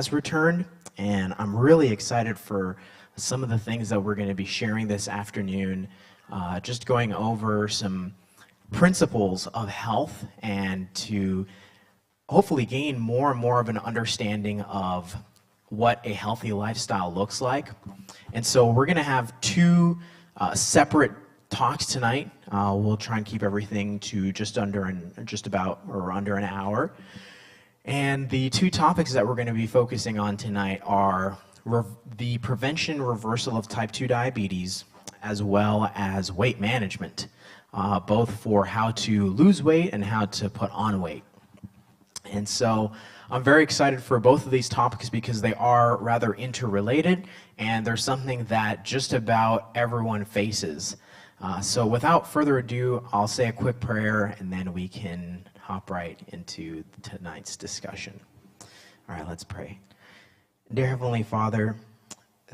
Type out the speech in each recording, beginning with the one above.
has returned, and I'm really excited for some of the things that we're going to be sharing this afternoon, just going over some principles of health and to hopefully gain more and more of an understanding of what a healthy lifestyle looks like. And so we're going to have two separate talks tonight. We'll try and keep everything to under an hour. And the two topics that we're going to be focusing on tonight are the prevention reversal of type 2 diabetes, as well as weight management, both for how to lose weight and how to put on weight. And so I'm very excited for both of these topics because they are rather interrelated, and they're something that just about everyone faces. So without further ado, I'll say a quick prayer, and then we can hop right into tonight's discussion. All right, let's pray. Dear Heavenly Father,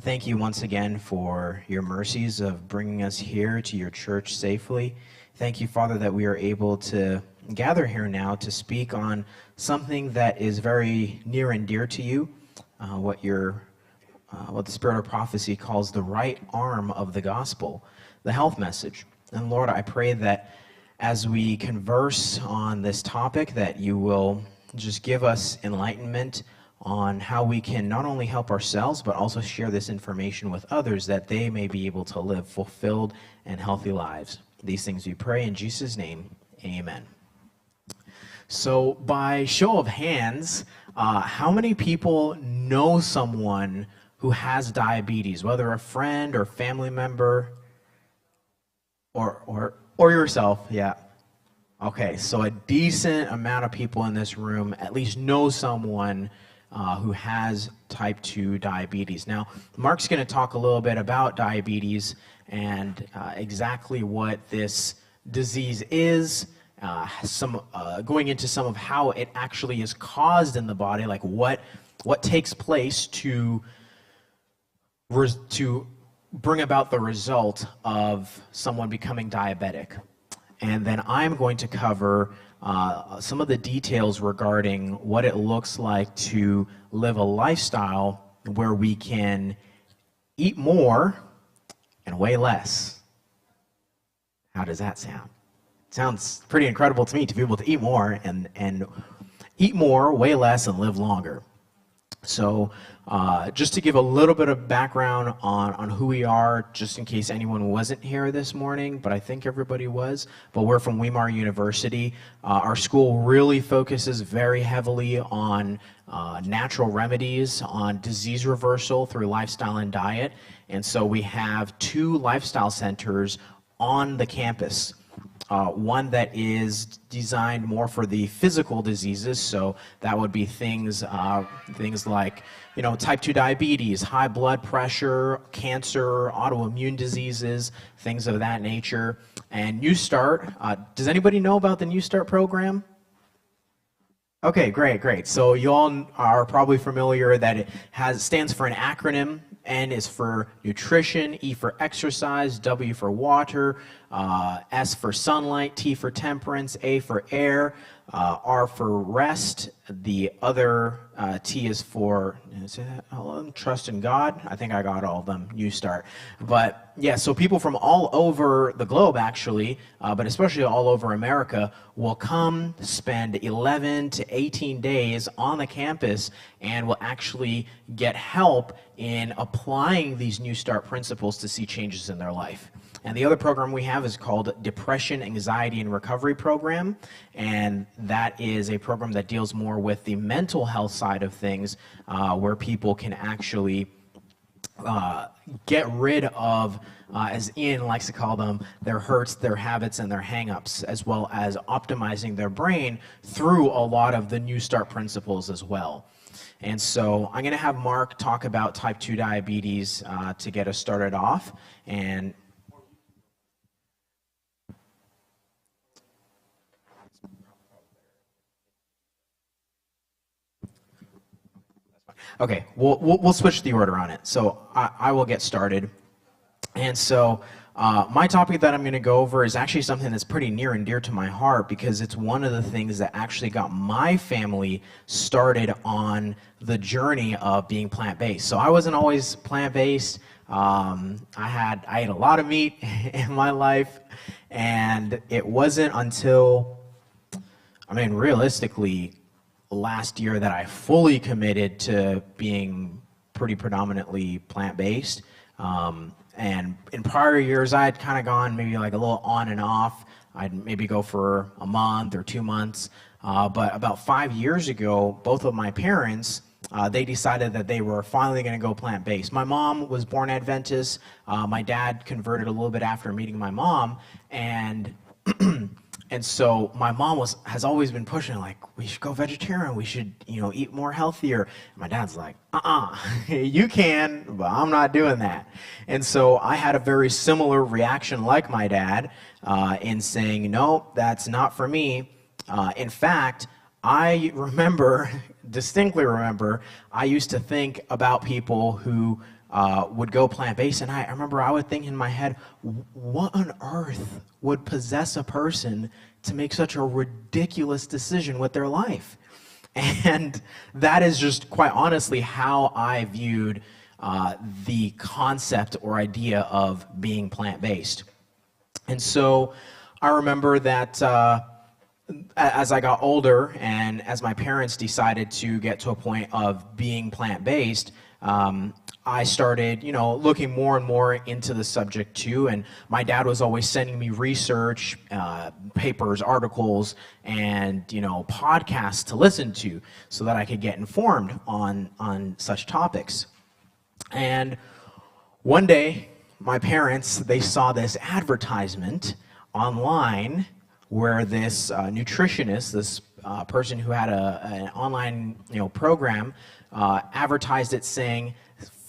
thank you once again for your mercies of bringing us here to your church safely. Thank you, Father, that we are able to gather here now to speak on something that is very near and dear to you, what the Spirit of Prophecy calls the right arm of the gospel, the health message. And Lord, I pray that as we converse on this topic, that you will just give us enlightenment on how we can not only help ourselves, but also share this information with others, that they may be able to live fulfilled and healthy lives. These things we pray in Jesus' name, amen. So by show of hands, how many people know someone who has diabetes, whether a friend or family member or yourself? Yeah. Okay, so a decent amount of people in this room at least know someone who has type 2 diabetes. Now, Mark's going to talk a little bit about diabetes and exactly what this disease is, going into some of how it actually is caused in the body, like what takes place to bring about the result of someone becoming diabetic. And then I'm going to cover some of the details regarding what it looks like to live a lifestyle where we can eat more and weigh less. How does that sound? It sounds pretty incredible to me to be able to eat more and eat more, weigh less, and live longer. So just to give a little bit of background on who we are, just in case anyone wasn't here this morning, but I think everybody was. But we're from Weimar University. Our school really focuses very heavily on natural remedies, on disease reversal through lifestyle and diet. And so we have two lifestyle centers on the campus. One that is designed more for the physical diseases, so that would be things like, type 2 diabetes, high blood pressure, cancer, autoimmune diseases, things of that nature. And New Start, does anybody know about the New Start program? Okay, great. So you all are probably familiar that it stands for an acronym. N is for nutrition, E for exercise, W for water, S for sunlight, T for temperance, A for air, R for rest. The other T is for trust in God. I think I got all of them. New Start. But yeah, so people from all over the globe, actually, but especially all over America, will come spend 11 to 18 days on the campus and will actually get help in applying these New Start principles to see changes in their life. And the other program we have is called Depression, Anxiety, and Recovery Program, and that is a program that deals more with the mental health side of things, where people can actually get rid of, as Ian likes to call them, their hurts, their habits, and their hang-ups, as well as optimizing their brain through a lot of the New Start principles as well. And so I'm going to have Mark talk about type 2 diabetes to get us started off. And okay, we'll switch the order on it. So I will get started. And so My topic that I'm going to go over is actually something that's pretty near and dear to my heart because it's one of the things that actually got my family started on the journey of being plant-based. So I wasn't always plant-based. I ate a lot of meat in my life, and it wasn't until, realistically, last year that I fully committed to being pretty predominantly plant-based. And in prior years, I had kind of gone maybe like a little on and off. I'd maybe go for a month or 2 months. But about 5 years ago, both of my parents, they decided that they were finally going to go plant-based. My mom was born Adventist. My dad converted a little bit after meeting my mom. And so my mom has always been pushing, like, we should go vegetarian. We should, eat more healthier. My dad's like, you can, but I'm not doing that. And so I had a very similar reaction like my dad in saying, no, that's not for me. In fact, I distinctly remember, I used to think about people who would go plant-based, and I remember I would think in my head, what on earth would possess a person to make such a ridiculous decision with their life? And that is just quite honestly how I viewed the concept or idea of being plant-based. And so I remember that as I got older and as my parents decided to get to a point of being plant-based, I started, looking more and more into the subject too, and my dad was always sending me research, papers, articles, and, podcasts to listen to so that I could get informed on such topics. And one day, my parents, they saw this advertisement online where this nutritionist, this person who had an online, program, advertised it saying,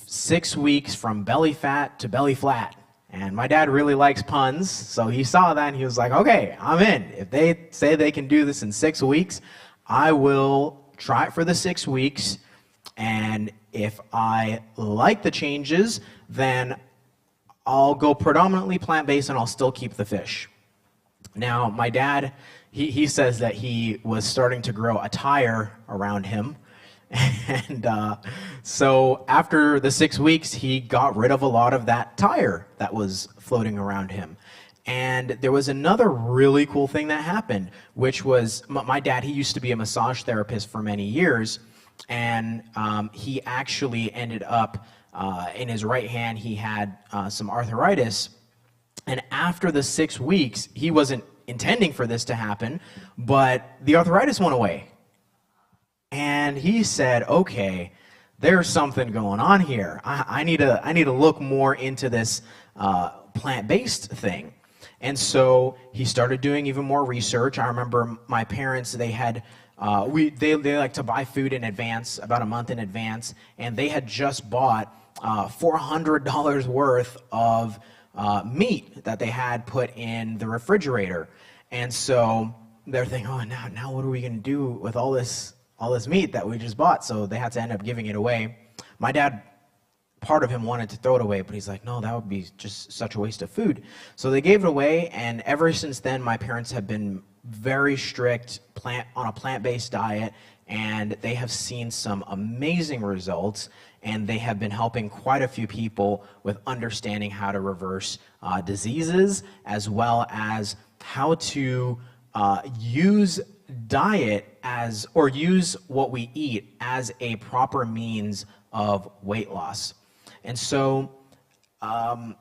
6 weeks from belly fat to belly flat. And my dad really likes puns, so he saw that and he was like, okay, I'm in. If they say they can do this in 6 weeks, I will try it for the 6 weeks. And if I like the changes, then I'll go predominantly plant-based and I'll still keep the fish. Now, my dad, he says that he was starting to grow a tire around him. And so after the 6 weeks, he got rid of a lot of that tire that was floating around him. And there was another really cool thing that happened, which was my dad, he used to be a massage therapist for many years. And he actually ended up, in his right hand, he had some arthritis. And after the 6 weeks, he wasn't intending for this to happen, but the arthritis went away. And he said, okay, there's something going on here. I need to look more into this plant-based thing. And so he started doing even more research. I remember my parents, they had they like to buy food in advance, about a month in advance, and they had just bought $400 worth of meat that they had put in the refrigerator. And so they're thinking, oh, now what are we going to do with all this meat that we just bought? So they had to end up giving it away. My dad, part of him wanted to throw it away, but he's like, no, that would be just such a waste of food. So they gave it away, and ever since then, my parents have been very strict on a plant-based diet, and they have seen some amazing results, and they have been helping quite a few people with understanding how to reverse diseases, as well as how to use diet or use what we eat as a proper means of weight loss. And so I'm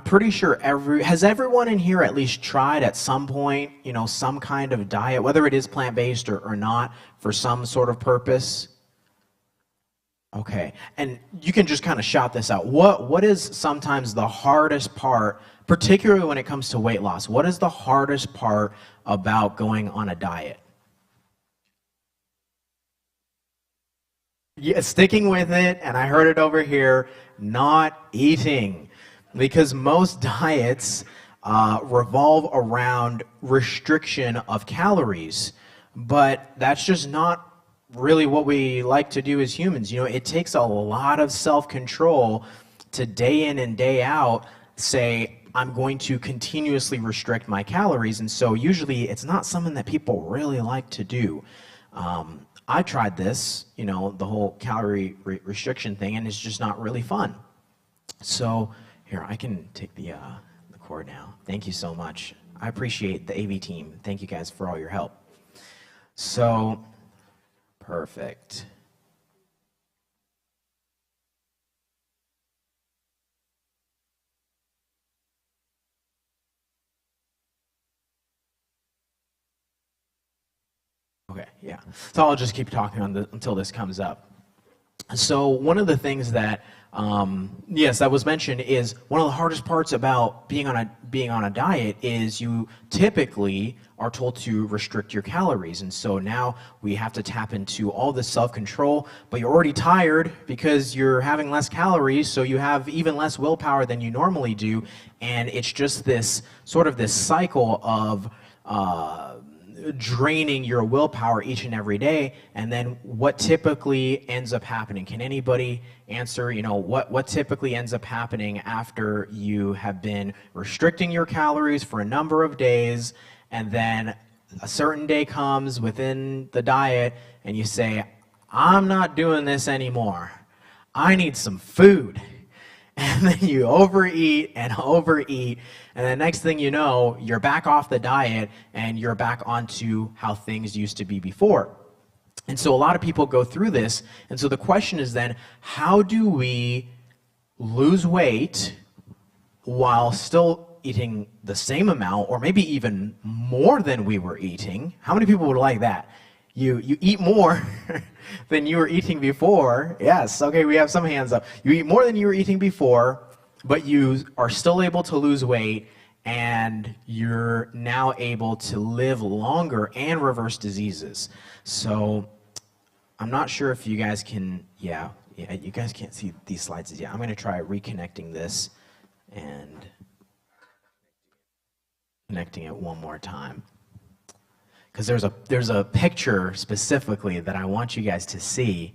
pretty sure has everyone in here at least tried at some point, some kind of diet, whether it is plant-based or not, for some sort of purpose? Okay, and you can just kind of shout this out. What is sometimes the hardest part, particularly when it comes to weight loss? What is the hardest part about going on a diet? Yeah, sticking with it, and I heard it over here, not eating. Because most diets revolve around restriction of calories, but that's just not really what we like to do as humans. It takes a lot of self-control to day in and day out say, I'm going to continuously restrict my calories. And so usually it's not something that people really like to do. I tried this, the whole calorie restriction thing, and it's just not really fun. So here, I can take the cord now. Thank you so much. I appreciate the AV team. Thank you guys for all your help. So, perfect. Okay, yeah. So I'll just keep talking until this comes up. So one of the things that, that was mentioned is one of the hardest parts about being on a diet is you typically are told to restrict your calories. And so now we have to tap into all this self-control, but you're already tired because you're having less calories, so you have even less willpower than you normally do. And it's just this cycle of draining your willpower each and every day. And then what typically ends up happening? Can anybody answer, what typically ends up happening after you have been restricting your calories for a number of days, and then a certain day comes within the diet and you say, I'm not doing this anymore. I need some food. And then you overeat, and the next thing you know, you're back off the diet and you're back onto how things used to be before. And so a lot of people go through this, and so the question is then, how do we lose weight while still eating the same amount, or maybe even more than we were eating? How many people would like that? You eat more than you were eating before. Yes, okay, we have some hands up. You eat more than you were eating before, but you are still able to lose weight, and you're now able to live longer and reverse diseases. So I'm not sure if you guys can, you guys can't see these slides yet. I'm going to try reconnecting this and connecting it one more time. Because there's a picture specifically that I want you guys to see,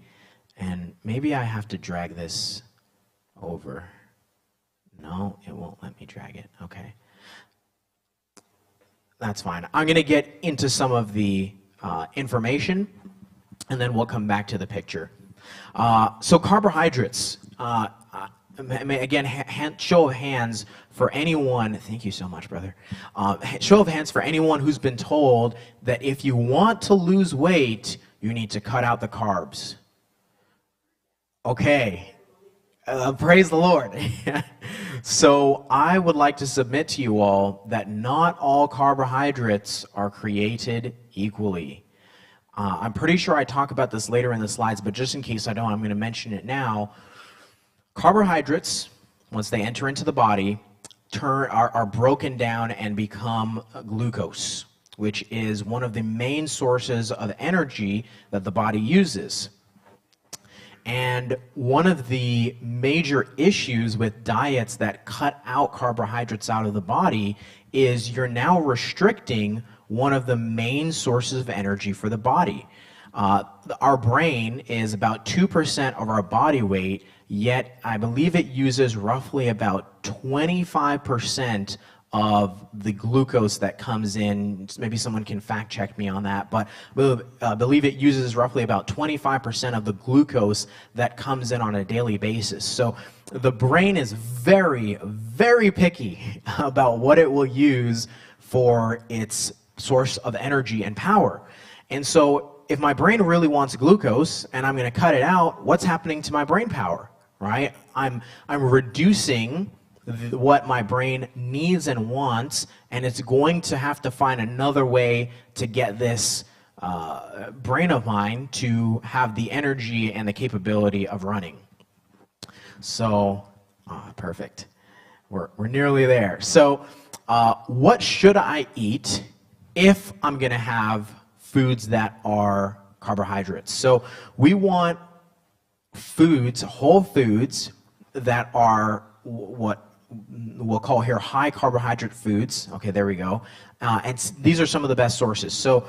and maybe I have to drag this over. No, it won't let me drag it. Okay. That's fine. I'm going to get into some of the information, and then we'll come back to the picture. So carbohydrates. Again, show of hands for anyone. Thank you so much, brother. Show of hands for anyone who's been told that if you want to lose weight, you need to cut out the carbs. Okay. Praise the Lord. So I would like to submit to you all that not all carbohydrates are created equally. I'm pretty sure I talk about this later in the slides, but just in case I don't, I'm going to mention it now. Carbohydrates, once they enter into the body, are broken down and become glucose, which is one of the main sources of energy that the body uses. And one of the major issues with diets that cut out carbohydrates out of the body is you're now restricting one of the main sources of energy for the body. Our brain is about 2% of our body weight, yet I believe it uses roughly about 25% of the glucose that comes in. Maybe someone can fact check me on that, but I believe it uses roughly about 25% of the glucose that comes in on a daily basis. So the brain is very, very picky about what it will use for its source of energy and power. And so if my brain really wants glucose and I'm going to cut it out, what's happening to my brain power, right? I'm reducing what my brain needs and wants, and it's going to have to find another way to get this brain of mine to have the energy and the capability of running. So, perfect. We're nearly there. So, what should I eat if I'm going to have foods that are carbohydrates? So, we want foods, whole foods, that are what we'll call here high carbohydrate foods. Okay, there we go. And these are some of the best sources. So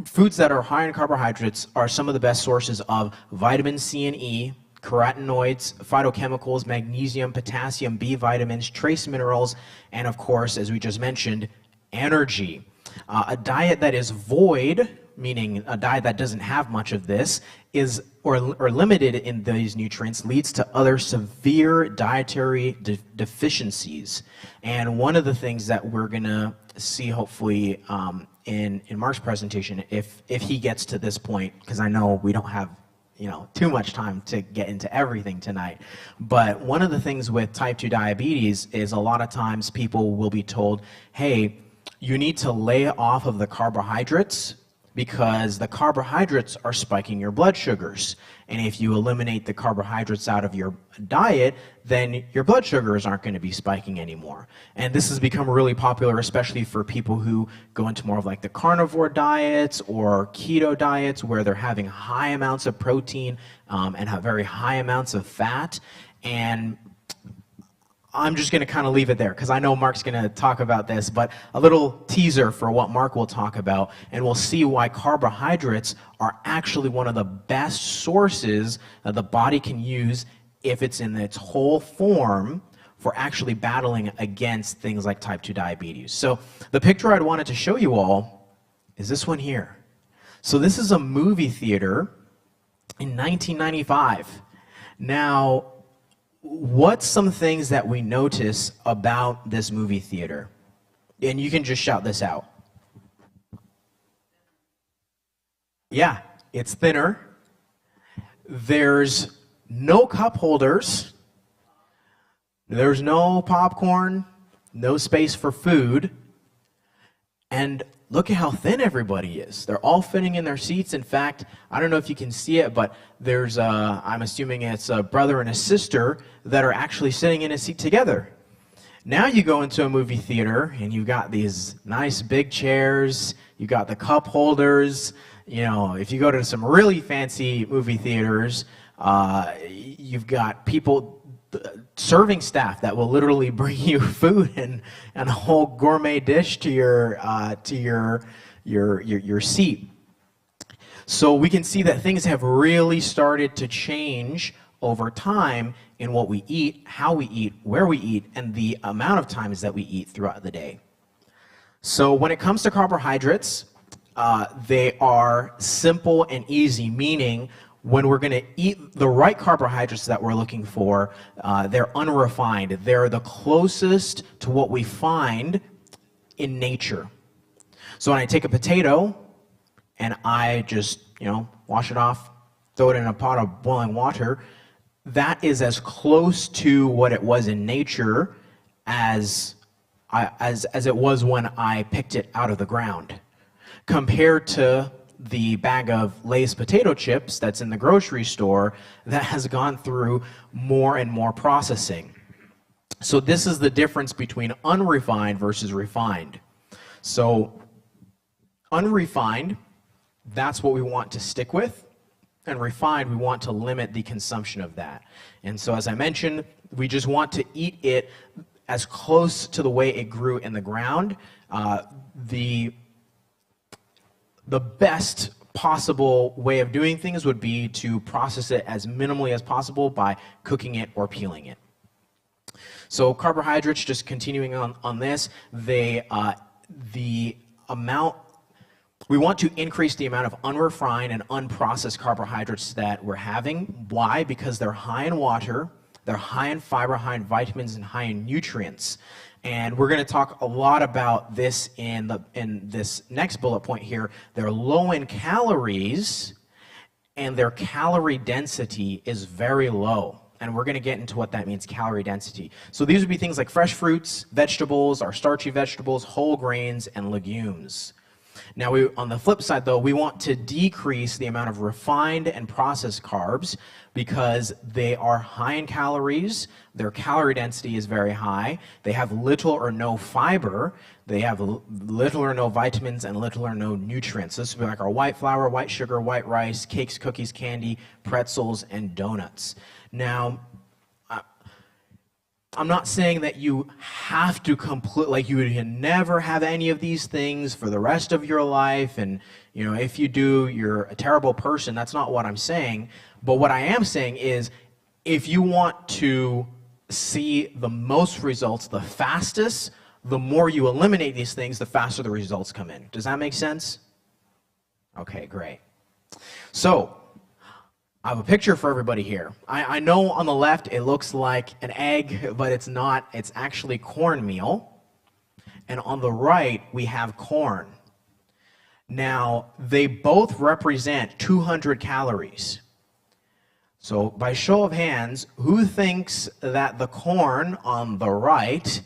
foods that are high in carbohydrates are some of the best sources of vitamin C and E, carotenoids, phytochemicals, magnesium, potassium, B vitamins, trace minerals, and of course, as we just mentioned, energy. A diet that is void, meaning a diet that doesn't have much of this, or limited in these nutrients, leads to other severe dietary deficiencies. And one of the things that we're going to see, hopefully, in Mark's presentation, if he gets to this point, because I know we don't have too much time to get into everything tonight. But one of the things with type 2 diabetes is a lot of times people will be told, hey, you need to lay off of the carbohydrates because the carbohydrates are spiking your blood sugars. And if you eliminate the carbohydrates out of your diet, then your blood sugars aren't going to be spiking anymore. And this has become really popular, especially for people who go into more of like the carnivore diets or keto diets where they're having high amounts of protein and have very high amounts of fat. And I'm just going to kind of leave it there because I know Mark's going to talk about this, but a little teaser for what Mark will talk about, and we'll see why carbohydrates are actually one of the best sources that the body can use if it's in its whole form for actually battling against things like type 2 diabetes. So the picture I'd wanted to show you all is this one here. So this is a movie theater in 1995. Now, what's some things that we notice about this movie theater? And you can just shout this out. Yeah, it's thinner. There's no cup holders. There's no popcorn, no space for food. And look at how thin everybody is. They're all fitting in their seats. In fact, I don't know if you can see it, but there's I'm assuming it's a brother and a sister that are actually sitting in a seat together. Now you go into a movie theater and you've got these nice big chairs, you got the cup holders. If you go to some really fancy movie theaters, you've got people, serving staff that will literally bring you food and a whole gourmet dish to your seat. So we can see that things have really started to change over time in what we eat, how we eat, where we eat, and the amount of times that we eat throughout the day. So when it comes to carbohydrates, they are simple and easy, meaning when we're going to eat the right carbohydrates that we're looking for, they're unrefined. They're the closest to what we find in nature. So when I take a potato and I just, wash it off, throw it in a pot of boiling water, that is as close to what it was in nature as it was when I picked it out of the ground, compared to the bag of Lay's potato chips that's in the grocery store that has gone through more and more processing. So this is the difference between unrefined versus refined. So unrefined, that's what we want to stick with, and refined, we want to limit the consumption of that. And so as I mentioned, we just want to eat it as close to the way it grew in the ground. The best possible way of doing things would be to process it as minimally as possible by cooking it or peeling it. So carbohydrates, just continuing on this, the amount, we want to increase the amount of unrefined and unprocessed carbohydrates that we're having. Why? Because they're high in water, they're high in fiber, high in vitamins, and high in nutrients. And we're going to talk a lot about this in this next bullet point here. They're low in calories, and their calorie density is very low. And we're going to get into what that means, calorie density. So these would be things like fresh fruits, vegetables, our starchy vegetables, whole grains, and legumes. Now, on the flip side, though, we want to decrease the amount of refined and processed carbs because they are high in calories, their calorie density is very high, they have little or no fiber, they have little or no vitamins, and little or no nutrients. This would be like our white flour, white sugar, white rice, cakes, cookies, candy, pretzels, and donuts. Now, I'm not saying that you have to you would never have any of these things for the rest of your life, and if you do, you're a terrible person. That's not what I'm saying. But what I am saying is, if you want to see the most results the fastest, the more you eliminate these things, the faster the results come in. Does that make sense? Okay, great. So, I have a picture for everybody here. I know on the left it looks like an egg, but it's not. It's actually cornmeal. And on the right, we have corn. Now, they both represent 200 calories. So, by show of hands, who thinks that the corn on the right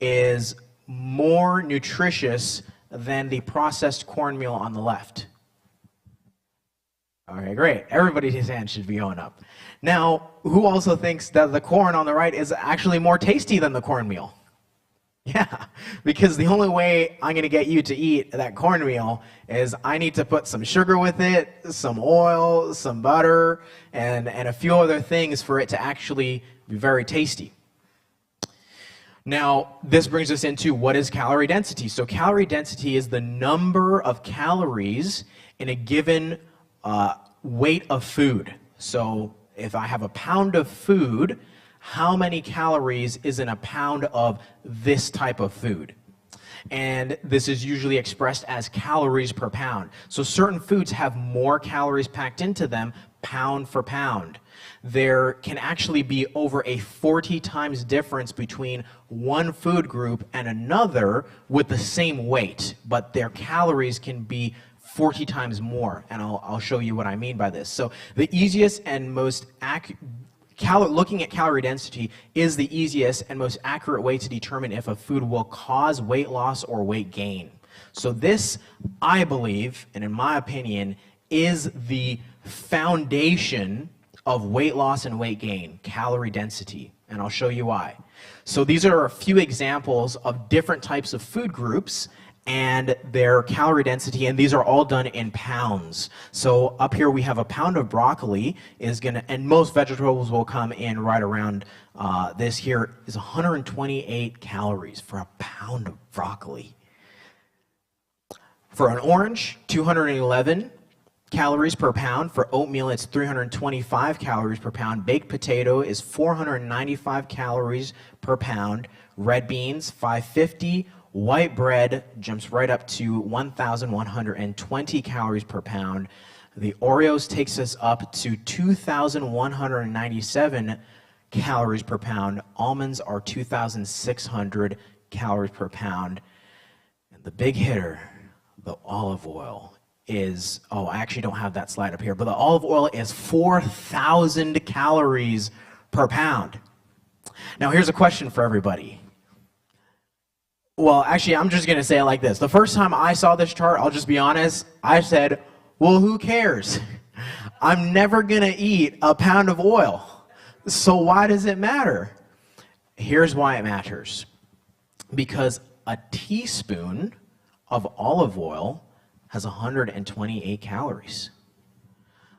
is more nutritious than the processed cornmeal on the left? Okay, great. Everybody's hand should be going up. Now, who also thinks that the corn on the right is actually more tasty than the cornmeal? Yeah, because the only way I'm going to get you to eat that cornmeal is I need to put some sugar with it, some oil, some butter, and a few other things for it to actually be very tasty. Now, this brings us into what is calorie density. So calorie density is the number of calories in a given weight of food. So if I have a pound of food, how many calories is in a pound of this type of food? And this is usually expressed as calories per pound. So certain foods have more calories packed into them pound for pound. There can actually be over a 40 times difference between one food group and another with the same weight, but their calories can be 40 times more, and I'll show you what I mean by this. So the easiest and most looking at calorie density is the easiest and most accurate way to determine if a food will cause weight loss or weight gain. So this, I believe, and in my opinion, is the foundation of weight loss and weight gain, calorie density, and I'll show you why. So these are a few examples of different types of food groups and their calorie density, and these are all done in pounds. So up here we have a pound of broccoli and most vegetables will come in right around this here is 128 calories for a pound of broccoli. For an orange, 211 calories per pound. For oatmeal, it's 325 calories per pound. Baked potato is 495 calories per pound. Red beans, 550. White bread jumps right up to 1,120 calories per pound. The Oreos takes us up to 2,197 calories per pound. Almonds are 2,600 calories per pound. And the big hitter, the olive oil, is, I actually don't have that slide up here, but the olive oil is 4,000 calories per pound. Now here's a question for everybody. Well, actually, I'm just going to say it like this. The first time I saw this chart, I'll just be honest, I said, well, who cares? I'm never going to eat a pound of oil. So why does it matter? Here's why it matters. Because a teaspoon of olive oil has 128 calories.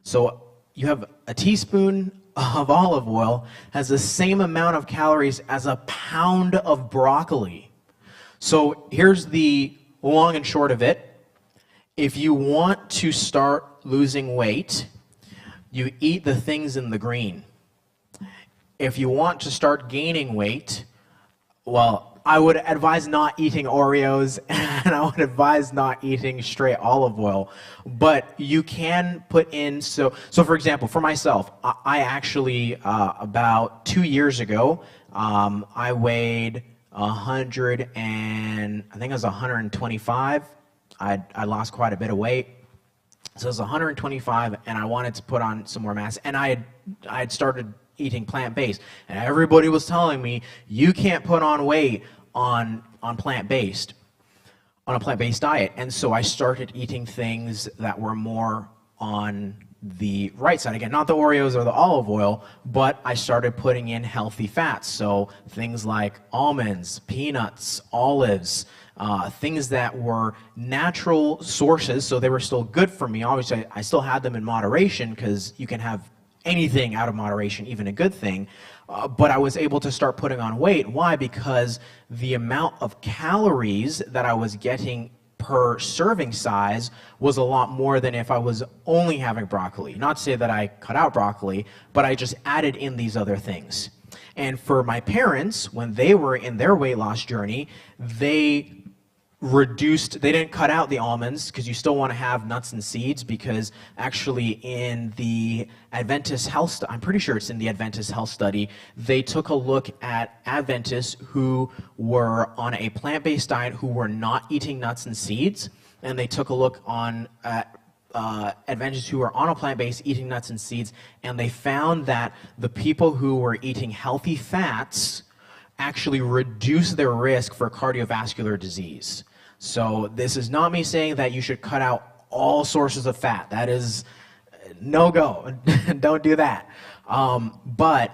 So you have a teaspoon of olive oil has the same amount of calories as a pound of broccoli. So here's the long and short of it. If you want to start losing weight, you eat the things in the green. If you want to start gaining weight, well, I would advise not eating Oreos, and I would advise not eating straight olive oil. But you can put in, so for example, for myself, I actually, about 2 years ago, I weighed 100 and I think it was 125. I lost quite a bit of weight. So it was 125 and I wanted to put on some more mass, and I had started eating plant-based, and everybody was telling me you can't put on weight on plant-based, on a plant-based diet. And so I started eating things that were more on the right side. Again, not the Oreos or the olive oil, but I started putting in healthy fats. So things like almonds, peanuts, olives, things that were natural sources, so they were still good for me. Obviously, I still had them in moderation, because you can have anything out of moderation, even a good thing. But I was able to start putting on weight. Why? Because the amount of calories that I was getting per serving size was a lot more than if I was only having broccoli. Not to say that I cut out broccoli, but I just added in these other things. And for my parents, when they were in their weight loss journey, they didn't cut out the almonds, because you still want to have nuts and seeds, because actually in the Adventist health, I'm pretty sure it's in the Adventist health study, they took a look at Adventists who were on a plant-based diet who were not eating nuts and seeds, and they took a look on Adventists who were on a plant-based eating nuts and seeds, and they found that the people who were eating healthy fats actually reduce their risk for cardiovascular disease. So this is not me saying that you should cut out all sources of fat. That is no go. Don't do that. But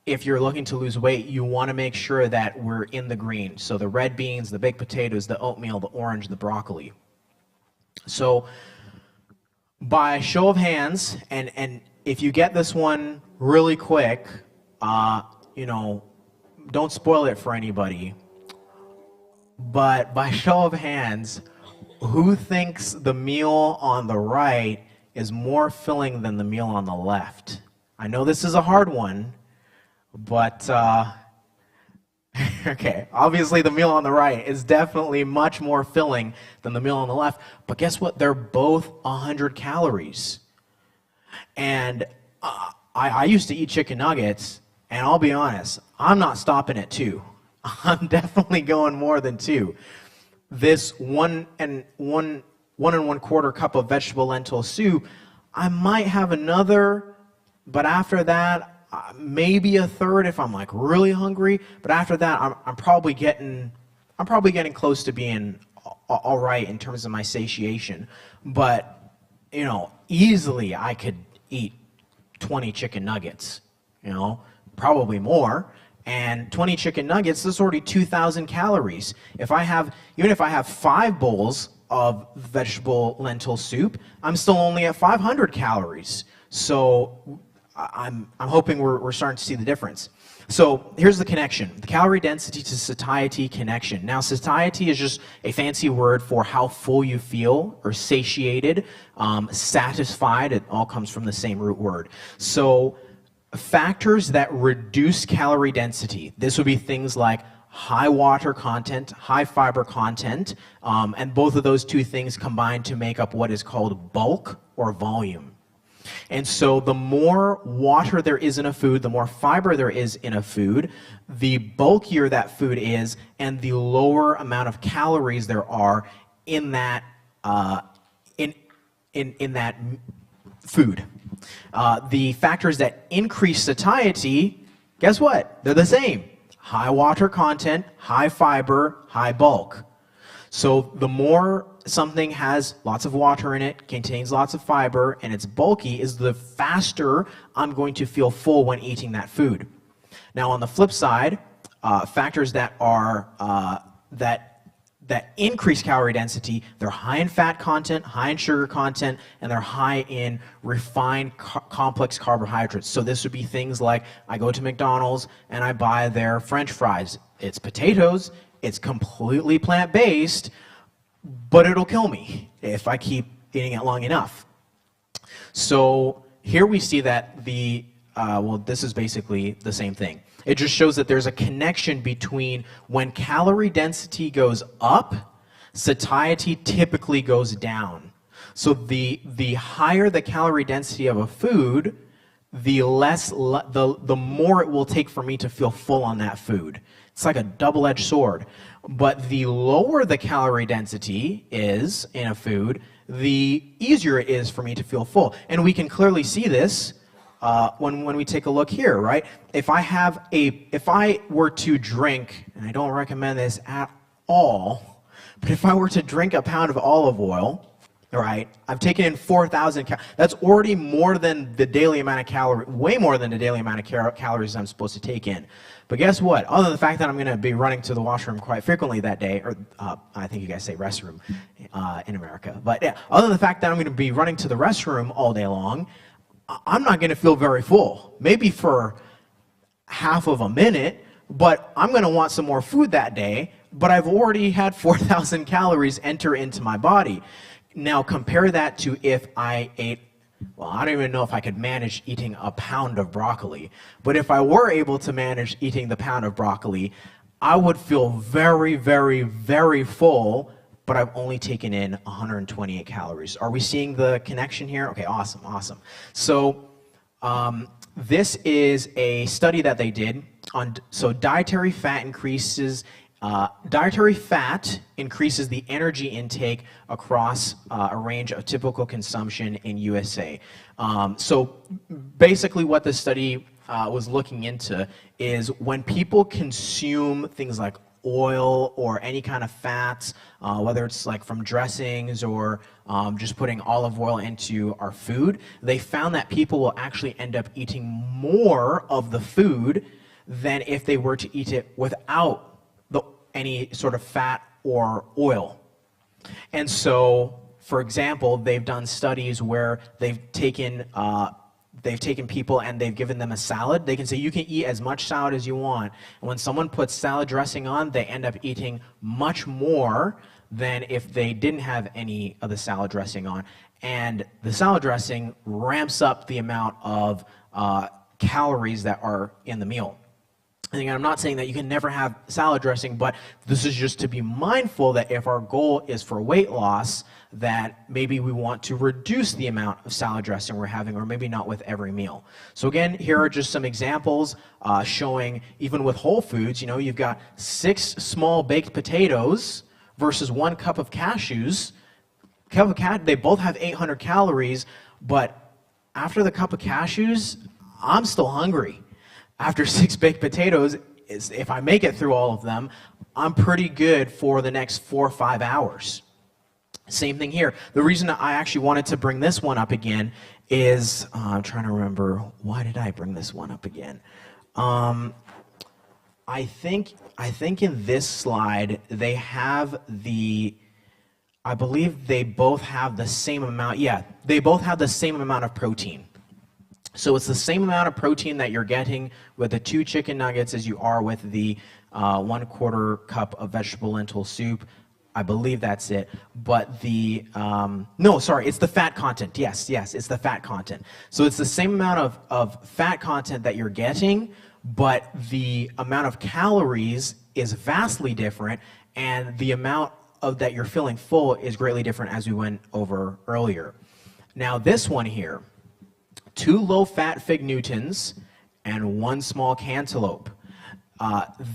if you're looking to lose weight, you want to make sure that we're in the green. So the red beans, the baked potatoes, the oatmeal, the orange, the broccoli. So by show of hands, and if you get this one really quick, don't spoil it for anybody, but by show of hands, who thinks the meal on the right is more filling than the meal on the left? I know this is a hard one, but okay, obviously the meal on the right is definitely much more filling than the meal on the left, but guess what? They're both 100 calories. And I used to eat chicken nuggets, and I'll be honest, I'm not stopping at 2. I'm definitely going more than 2. This 1 1/4 cup of vegetable lentil soup, I might have another, but after that, maybe a third if I'm like really hungry. But after that, I'm probably getting close to being all right in terms of my satiation. But easily I could eat 20 chicken nuggets. Probably more. And 20 chicken nuggets, that's already 2,000 calories. Even if I have 5 bowls of vegetable lentil soup, I'm still only at 500 calories. So I'm hoping we're starting to see the difference. So here's the connection, the calorie density to satiety connection. Now, satiety is just a fancy word for how full you feel, or satiated, satisfied. It all comes from the same root word. So factors that reduce calorie density, this would be things like high water content, high fiber content, and both of those two things combine to make up what is called bulk or volume. And so the more water there is in a food, the more fiber there is in a food, the bulkier that food is, and the lower amount of calories there are in that in that food. The factors that increase satiety, guess what? They're the same. High water content, high fiber, high bulk. So the more something has lots of water in it, contains lots of fiber, and it's bulky, is the faster I'm going to feel full when eating that food. Now on the flip side, factors that are that increase calorie density, they're high in fat content, high in sugar content, and they're high in refined complex carbohydrates. So this would be things like, I go to McDonald's and I buy their French fries. It's potatoes, it's completely plant-based, but it'll kill me if I keep eating it long enough. So here we see that this is basically the same thing. It just shows that there's a connection between when calorie density goes up, satiety typically goes down. So the higher the calorie density of a food, the more it will take for me to feel full on that food. It's like a double-edged sword. But the lower the calorie density is in a food, the easier it is for me to feel full. And we can clearly see this when we take a look here, right? If I were to drink, and I don't recommend this at all, but if I were to drink a pound of olive oil, all right, I've taken in 4,000 calories. That's already more than the daily amount of calories, way more than the daily amount of calories I'm supposed to take in. But guess what? Other than the fact that I'm going to be running to the washroom quite frequently that day, or I think you guys say restroom in America, but yeah, other than the fact that I'm going to be running to the restroom all day long, I'm not going to feel very full. Maybe for half of a minute, but I'm going to want some more food that day, but I've already had 4,000 calories enter into my body. Now compare that to if I ate, well, I don't even know if I could manage eating a pound of broccoli, but if I were able to manage eating the pound of broccoli, I would feel very, very, very full, but I've only taken in 128 calories. Are we seeing the connection here? Okay, awesome, awesome. So this is a study that they did on, so dietary fat increases the energy intake across a range of typical consumption in USA. So basically what the study was looking into is when people consume things like oil or any kind of fats, whether it's like from dressings or just putting olive oil into our food, they found that people will actually end up eating more of the food than if they were to eat it without any sort of fat or oil. And so, for example, they've done studies where they've taken people and they've given them a salad. They can say, you can eat as much salad as you want. And when someone puts salad dressing on, they end up eating much more than if they didn't have any of the salad dressing on. And the salad dressing ramps up the amount of calories that are in the meal. And I'm not saying that you can never have salad dressing, but this is just to be mindful that if our goal is for weight loss, that maybe we want to reduce the amount of salad dressing we're having, or maybe not with every meal. So again, here are just some examples showing even with whole foods, you've got 6 small baked potatoes versus 1 cup of cashews. They both have 800 calories, but after the cup of cashews, I'm still hungry. After 6 baked potatoes, if I make it through all of them, I'm pretty good for the next 4 or 5 hours. Same thing here. The reason I actually wanted to bring this one up again is, I'm trying to remember, why did I bring this one up again? I think in this slide, they have I believe they both have the same amount, they both have the same amount of protein. So it's the same amount of protein that you're getting with the 2 chicken nuggets as you are with the 1/4 cup of vegetable lentil soup. I believe that's it. But no, sorry, it's the fat content. Yes, it's the fat content. So it's the same amount of fat content that you're getting, but the amount of calories is vastly different, and the amount that you're feeling full is greatly different, as we went over earlier. Now this one here, 2 low-fat fig Newtons and 1 small cantaloupe.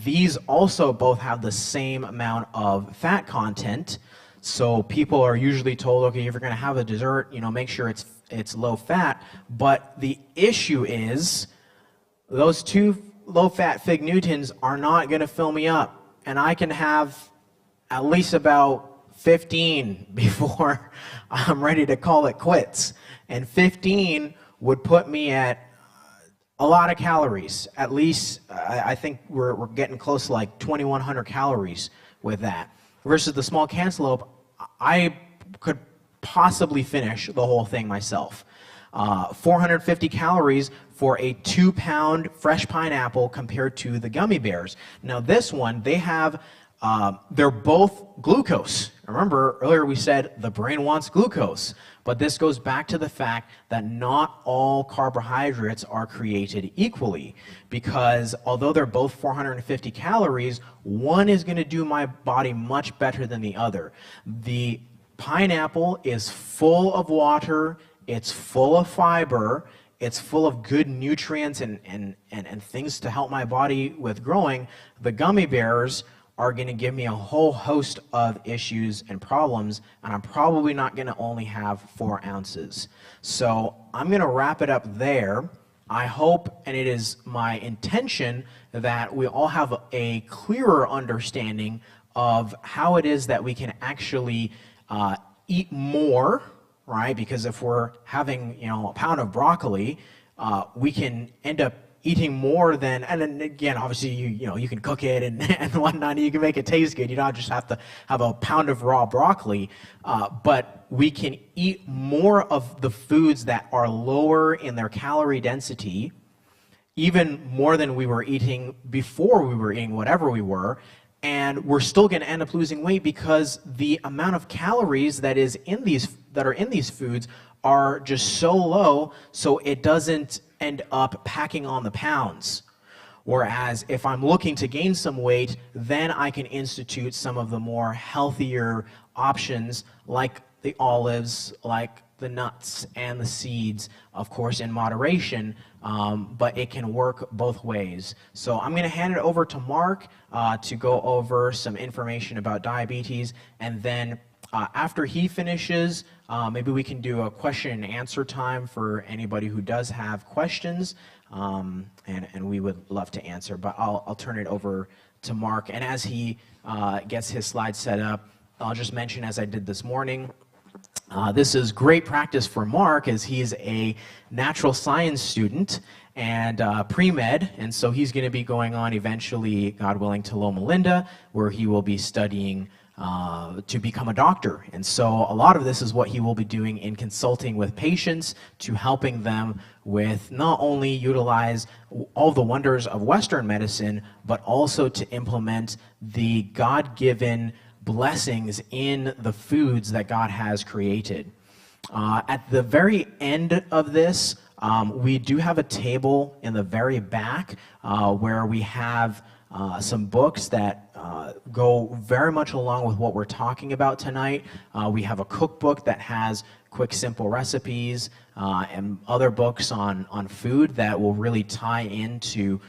These also both have the same amount of fat content. So people are usually told, okay, if you're going to have a dessert, make sure it's low fat. But the issue is those 2 low-fat fig Newtons are not going to fill me up, and I can have at least about 15 before I'm ready to call it quits. And 15 would put me at a lot of calories. At least, I think we're getting close to like 2,100 calories with that. Versus the small cantaloupe, I could possibly finish the whole thing myself. 450 calories for a 2-pound fresh pineapple compared to the gummy bears. Now this one, they're both glucose. Remember, earlier we said the brain wants glucose. But this goes back to the fact that not all carbohydrates are created equally, because although they're both 450 calories, one is going to do my body much better than the other. The pineapple is full of water, it's full of fiber, it's full of good nutrients and things to help my body with growing. The gummy bears are going to give me a whole host of issues and problems, and I'm probably not going to only have 4 ounces. So I'm going to wrap it up there. I hope, and it is my intention, that we all have a clearer understanding of how it is that we can actually eat more, right? Because if we're having, a pound of broccoli, we can end up eating more than, and then again, obviously, you can cook it and whatnot, and you can make it taste good. You don't just have to have a pound of raw broccoli, but we can eat more of the foods that are lower in their calorie density, even more than we were eating before we were eating whatever we were, and we're still going to end up losing weight because the amount of calories that are in these foods are just so low, so it doesn't end up packing on the pounds. Whereas if I'm looking to gain some weight, then I can institute some of the more healthier options like the olives, like the nuts and the seeds, of course in moderation, but it can work both ways. So I'm going to hand it over to Mark to go over some information about diabetes, and then after he finishes, maybe we can do a question and answer time for anybody who does have questions, and we would love to answer, but I'll turn it over to Mark. And as he gets his slides set up, I'll just mention, as I did this morning, this is great practice for Mark, as he's a natural science student and pre-med, and so he's going to be going on eventually, God willing, to Loma Linda, where he will be studying to become a doctor. And so a lot of this is what he will be doing in consulting with patients, to helping them with not only utilize all the wonders of Western medicine, but also to implement the God-given blessings in the foods that God has created. At the very end of this, we do have a table in the very back where we have some books that go very much along with what we're talking about tonight. We have a cookbook that has quick, simple recipes and other books on food that will really tie into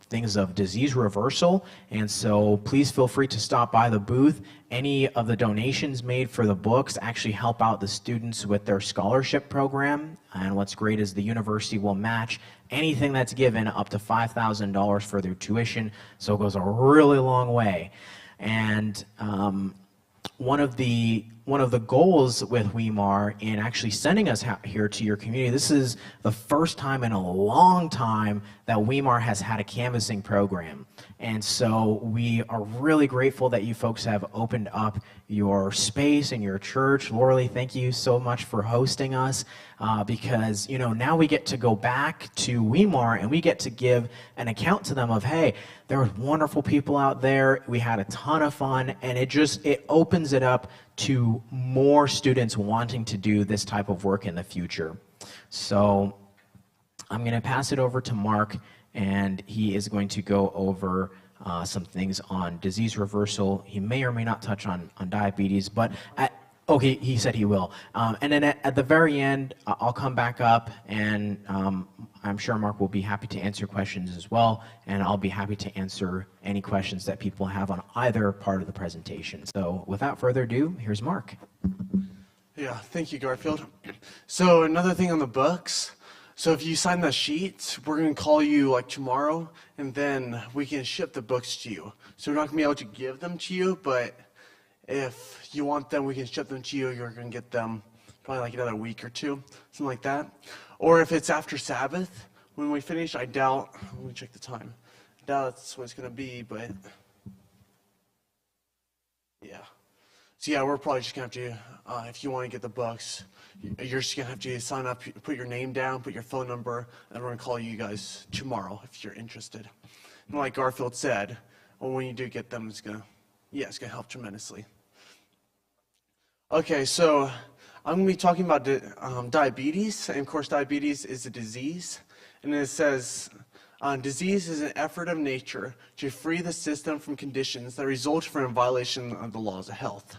things of disease reversal. And so please feel free to stop by the booth. Any of the donations made for the books actually help out the students with their scholarship program. And what's great is the university will match anything that's given up to $5,000 for their tuition. So it goes a really long way. And one of the goals with Weimar in actually sending us here to your community, this is the first time in a long time that Weimar has had a canvassing program. And so we are really grateful that you folks have opened up your space and your church. Lauralee, thank you so much for hosting us, because now we get to go back to Weimar and we get to give an account to them of, hey, there were wonderful people out there, we had a ton of fun, and it opens it up to more students wanting to do this type of work in the future. So I'm going to pass it over to Mark, and he is going to go over some things on disease reversal. He may or may not touch on diabetes, but he said he will. And then at the very end, I'll come back up, and I'm sure Mark will be happy to answer questions as well, and I'll be happy to answer any questions that people have on either part of the presentation. So without further ado, here's Mark. Yeah, thank you, Garfield. So another thing on the books, so if you sign the sheet, we're going to call you like tomorrow, and then we can ship the books to you. So we're not going to be able to give them to you, but if you want them, we can ship them to you. You're going to get them probably like another week or two, something like that. Or if it's after Sabbath, when we finish, I doubt, let me check the time. I doubt that's what it's going to be, but yeah. So yeah, we're probably just going to have to, if you want to get the books, you're just going to have to sign up, put your name down, put your phone number, and we're going to call you guys tomorrow if you're interested. And like Garfield said, when you do get them, it's going to help tremendously. Okay, so I'm going to be talking about diabetes, and of course diabetes is a disease, and it says, disease is an effort of nature to free the system from conditions that result from a violation of the laws of health.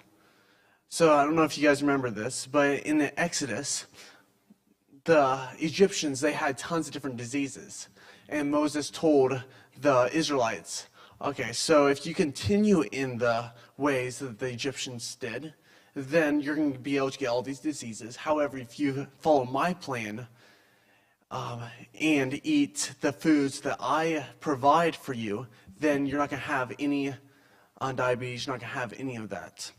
So I don't know if you guys remember this, but in the Exodus, the Egyptians, they had tons of different diseases, and Moses told the Israelites, okay, so if you continue in the ways that the Egyptians did, then you're going to be able to get all these diseases. However, if you follow my plan and eat the foods that I provide for you, then you're not going to have any diabetes, you're not going to have any of that.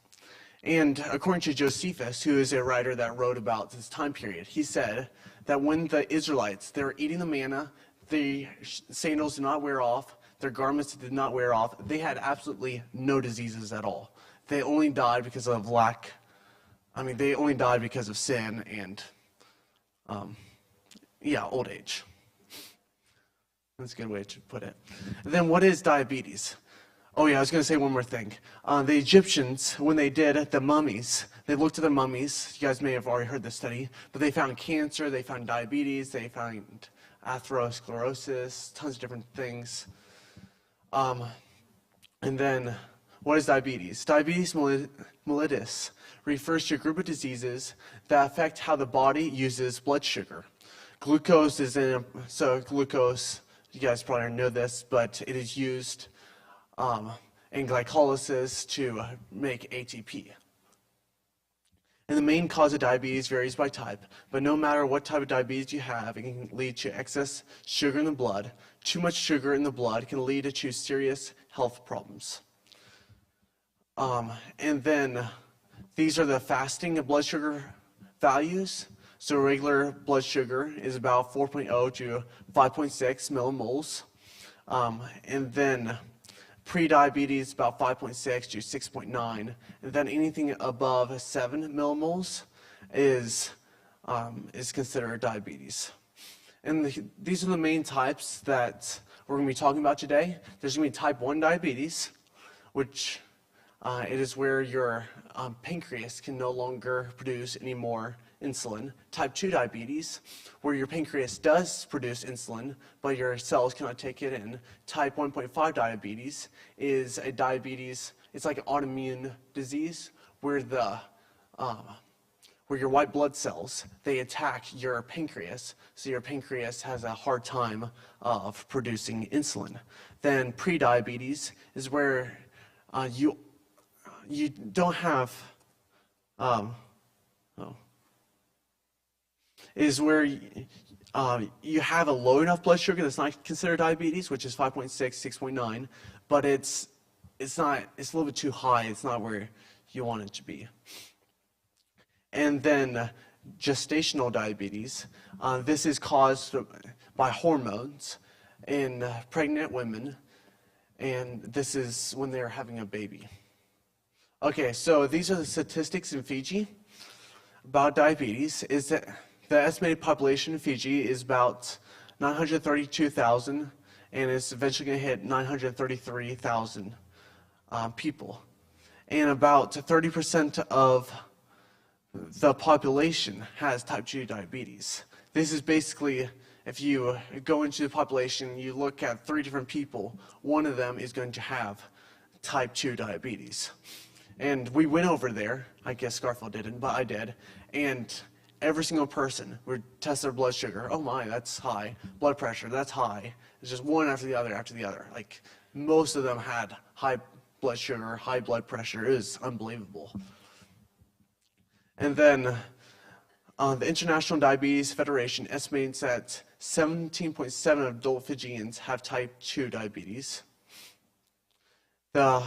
And according to Josephus, who is a writer that wrote about this time period, he said that when the Israelites, they were eating the manna, the sandals did not wear off, their garments did not wear off, they had absolutely no diseases at all. They only died because of they only died because of sin and, old age. That's a good way to put it. And then what is diabetes? Oh yeah, I was going to say one more thing. The Egyptians, when they did the mummies, they looked at the mummies. You guys may have already heard this study, but they found cancer, they found diabetes, they found atherosclerosis, tons of different things. And then, what is diabetes? Diabetes mellitus refers to a group of diseases that affect how the body uses blood sugar. Glucose is glucose, you guys probably know this, but it is used in glycolysis to make ATP. And the main cause of diabetes varies by type, but no matter what type of diabetes you have, it can lead to excess sugar in the blood. Too much sugar in the blood can lead to serious health problems. And then these are the fasting blood sugar values. So regular blood sugar is about 4.0 to 5.6 millimoles. And then pre-diabetes about 5.6 to 6.9. And then anything above 7 millimoles is considered diabetes. And these are the main types that we're going to be talking about today. There's going to be type 1 diabetes, which it is where your pancreas can no longer produce any more insulin. Type 2 diabetes, where your pancreas does produce insulin, but your cells cannot take it in. Type 1.5 diabetes is a diabetes, it's like an autoimmune disease where your white blood cells, they attack your pancreas, so your pancreas has a hard time of producing insulin. Then pre-diabetes is where you don't have, is where you have a low enough blood sugar that's not considered diabetes, which is 5.6, 6.9, but it's a little bit too high. It's not where you want it to be. And then gestational diabetes. This is caused by hormones in pregnant women, and this is when they're having a baby. Okay, so these are the statistics in Fiji about diabetes. Is that the estimated population in Fiji is about 932,000, and it's eventually going to hit 933,000 people. And about 30% of the population has type 2 diabetes. This is basically, if you go into the population, you look at 3 different people, one of them is going to have type 2 diabetes. And we went over there, I guess Garfield didn't, but I did, and every single person would test their blood sugar. Oh my, that's high. Blood pressure, that's high. It's just one after the other after the other. Like, most of them had high blood sugar, high blood pressure. It was unbelievable. And then the International Diabetes Federation estimates that 17.7% of adult Fijians have type 2 diabetes. The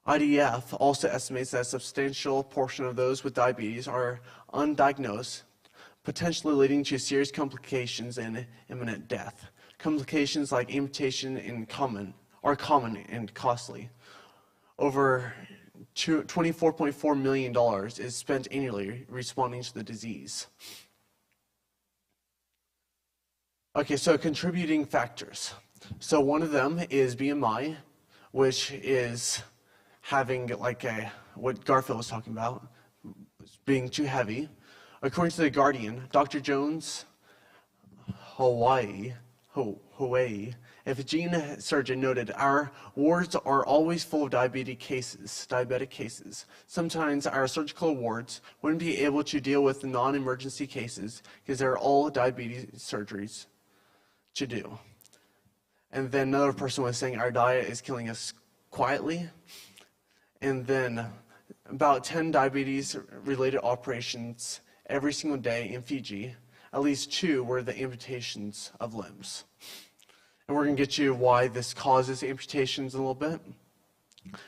IDF also estimates that a substantial portion of those with diabetes are undiagnosed, potentially leading to serious complications and imminent death. Complications like amputation are common and costly. Over $24.4 million is spent annually responding to the disease. Okay, so contributing factors. So one of them is BMI, which is having what Garfield was talking about, being too heavy. According to The Guardian, Dr. Jones, Hawaii, a Fijian surgeon noted, our wards are always full of diabetic cases. Sometimes our surgical wards wouldn't be able to deal with the non-emergency cases because they're all diabetes surgeries to do. And then another person was saying our diet is killing us quietly. And then about 10 diabetes-related operations every single day in Fiji. At least 2 were the amputations of limbs. And we're going to get you why this causes amputations in a little bit.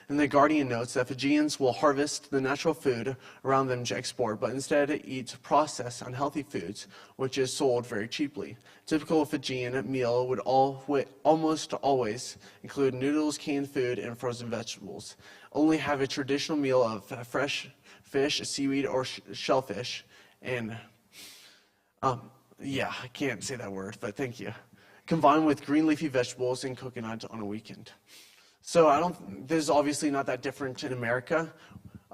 And The Guardian notes that Fijians will harvest the natural food around them to export, but instead eat processed, unhealthy foods, which is sold very cheaply. Typical Fijian meal would almost always include noodles, canned food, and frozen vegetables. Only have a traditional meal of fresh fish, seaweed, or shellfish, and I can't say that word, but thank you. combined with green leafy vegetables and coconut on a weekend. So this is obviously not that different in America.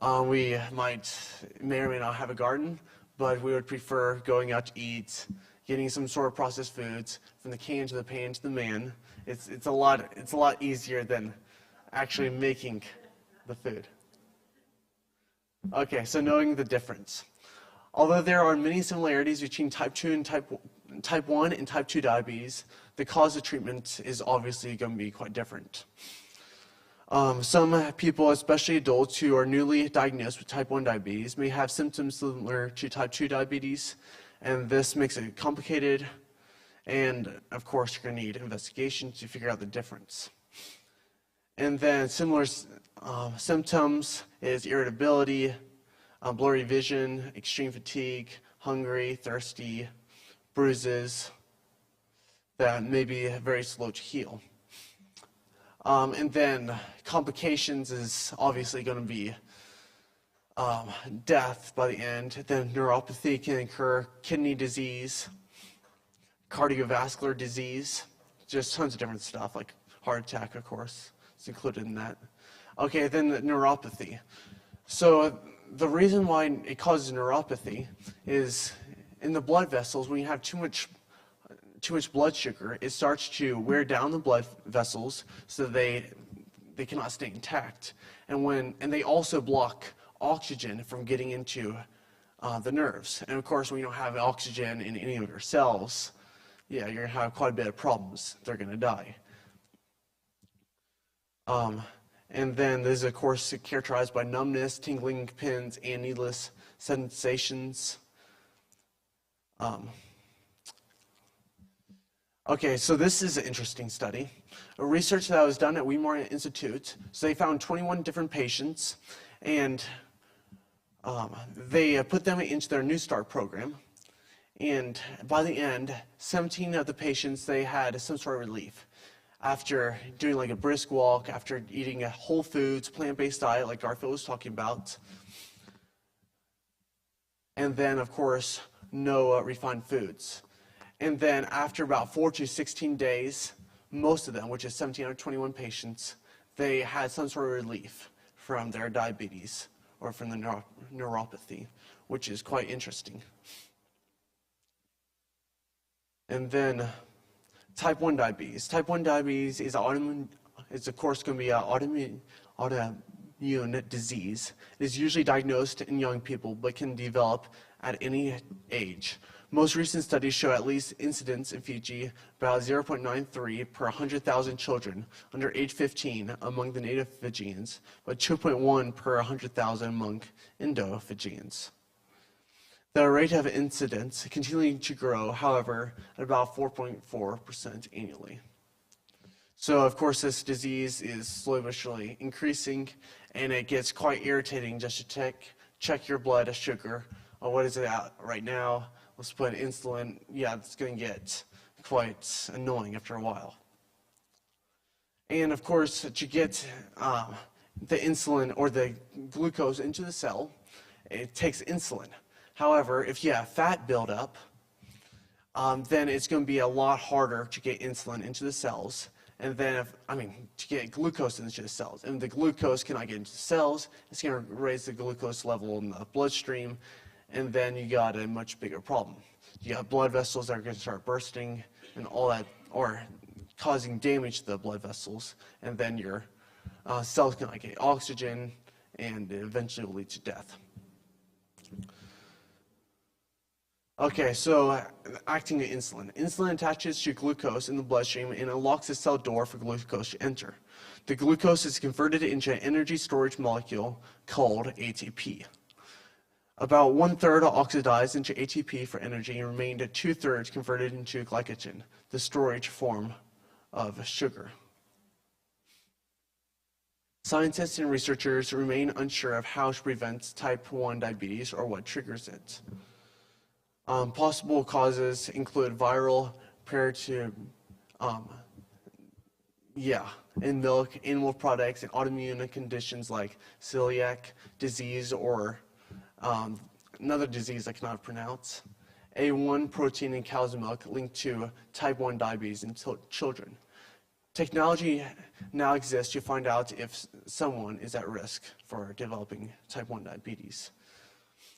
We may or may not have a garden, but we would prefer going out to eat, getting some sort of processed foods from the can to the pan to the man. It's a lot easier than actually making the food. Okay, so knowing the difference. Although there are many similarities between type 2 and type 1 and type 2 diabetes, the cause of treatment is obviously going to be quite different. Some people, especially adults who are newly diagnosed with type 1 diabetes, may have symptoms similar to type 2 diabetes, and this makes it complicated, and of course you're going to need investigation to figure out the difference. And then similar symptoms is irritability, blurry vision, extreme fatigue, hungry, thirsty, bruises that may be very slow to heal. And then complications is obviously going to be death by the end. Then neuropathy can occur, kidney disease, cardiovascular disease, just tons of different stuff, like heart attack, of course, is included in that. Okay, then the neuropathy. So the reason why it causes neuropathy is in the blood vessels, when you have too much blood sugar, it starts to wear down the blood vessels so they cannot stay intact. And they also block oxygen from getting into the nerves. And of course, when you don't have oxygen in any of your cells, yeah, you're going to have quite a bit of problems. They're going to die. And then this is, of course, characterized by numbness, tingling pins, and needless sensations. Okay, so this is an interesting study. A research that was done at Weimar Institute. So they found 21 different patients, and they put them into their New Start program. And by the end, 17 of the patients, they had some sort of relief. After doing like a brisk walk, after eating a whole foods, plant-based diet like Garfield was talking about. And then, of course, no refined foods. And then after about 4 to 16 days, most of them, which is 17 out of 21 patients, they had some sort of relief from their diabetes or from the neuropathy, which is quite interesting. And then type 1 diabetes. Type 1 diabetes is of course going to be an autoimmune disease. It is usually diagnosed in young people, but can develop at any age. Most recent studies show at least incidence in Fiji about 0.93 per 100,000 children under age 15 among the native Fijians, but 2.1 per 100,000 among Indo-Fijians. The rate of incidence continuing to grow, however, at about 4.4% annually. So, of course, this disease is slowly but surely increasing, and it gets quite irritating just to check your blood sugar. What is it at right now? Let's put insulin. Yeah, it's going to get quite annoying after a while. And, of course, to get the insulin or the glucose into the cell, it takes insulin. However, if you have fat buildup, then it's going to be a lot harder to get insulin into the cells, and then to get glucose into the cells. And the glucose cannot get into the cells. It's going to raise the glucose level in the bloodstream, and then you got a much bigger problem. You got blood vessels that are going to start bursting and all that, or causing damage to the blood vessels, and then your cells cannot get oxygen, and it eventually will lead to death. Okay, so acting on insulin. Insulin attaches to glucose in the bloodstream and unlocks the cell door for glucose to enter. The glucose is converted into an energy storage molecule called ATP. About 1/3 oxidized into ATP for energy and remained at 2/3 converted into glycogen, the storage form of sugar. Scientists and researchers remain unsure of how to prevent type 1 diabetes or what triggers it. Possible causes include viral, prior to, in milk, animal products, and autoimmune conditions like celiac disease or another disease I cannot pronounce. A1 protein in cow's milk linked to type 1 diabetes in children. Technology now exists to find out if someone is at risk for developing type 1 diabetes.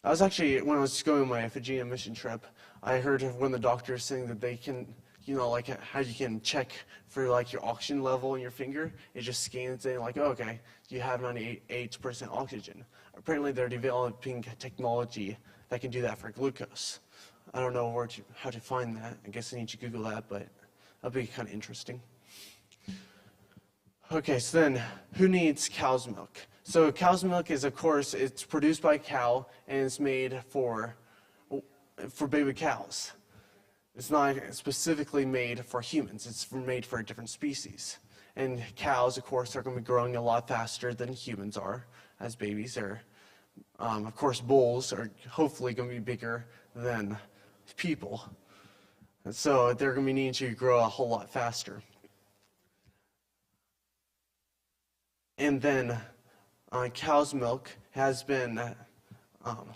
I was actually, when I was going on my Fijian mission trip, I heard of one of the doctors saying that they can, like how you can check for like your oxygen level in your finger. It just scans it like, oh, okay, you have 98% oxygen. Apparently they're developing technology that can do that for glucose. I don't know how to find that. I guess I need to Google that, but that'll be kind of interesting. Okay, so then who needs cow's milk? So cow's milk is, of course, it's produced by a cow and it's made for baby cows. It's not specifically made for humans. It's made for a different species. And cows, of course, are going to be growing a lot faster than humans are as babies. Of course, bulls are hopefully going to be bigger than people. And so they're going to be needing to grow a whole lot faster. And then cow's milk has been, I don't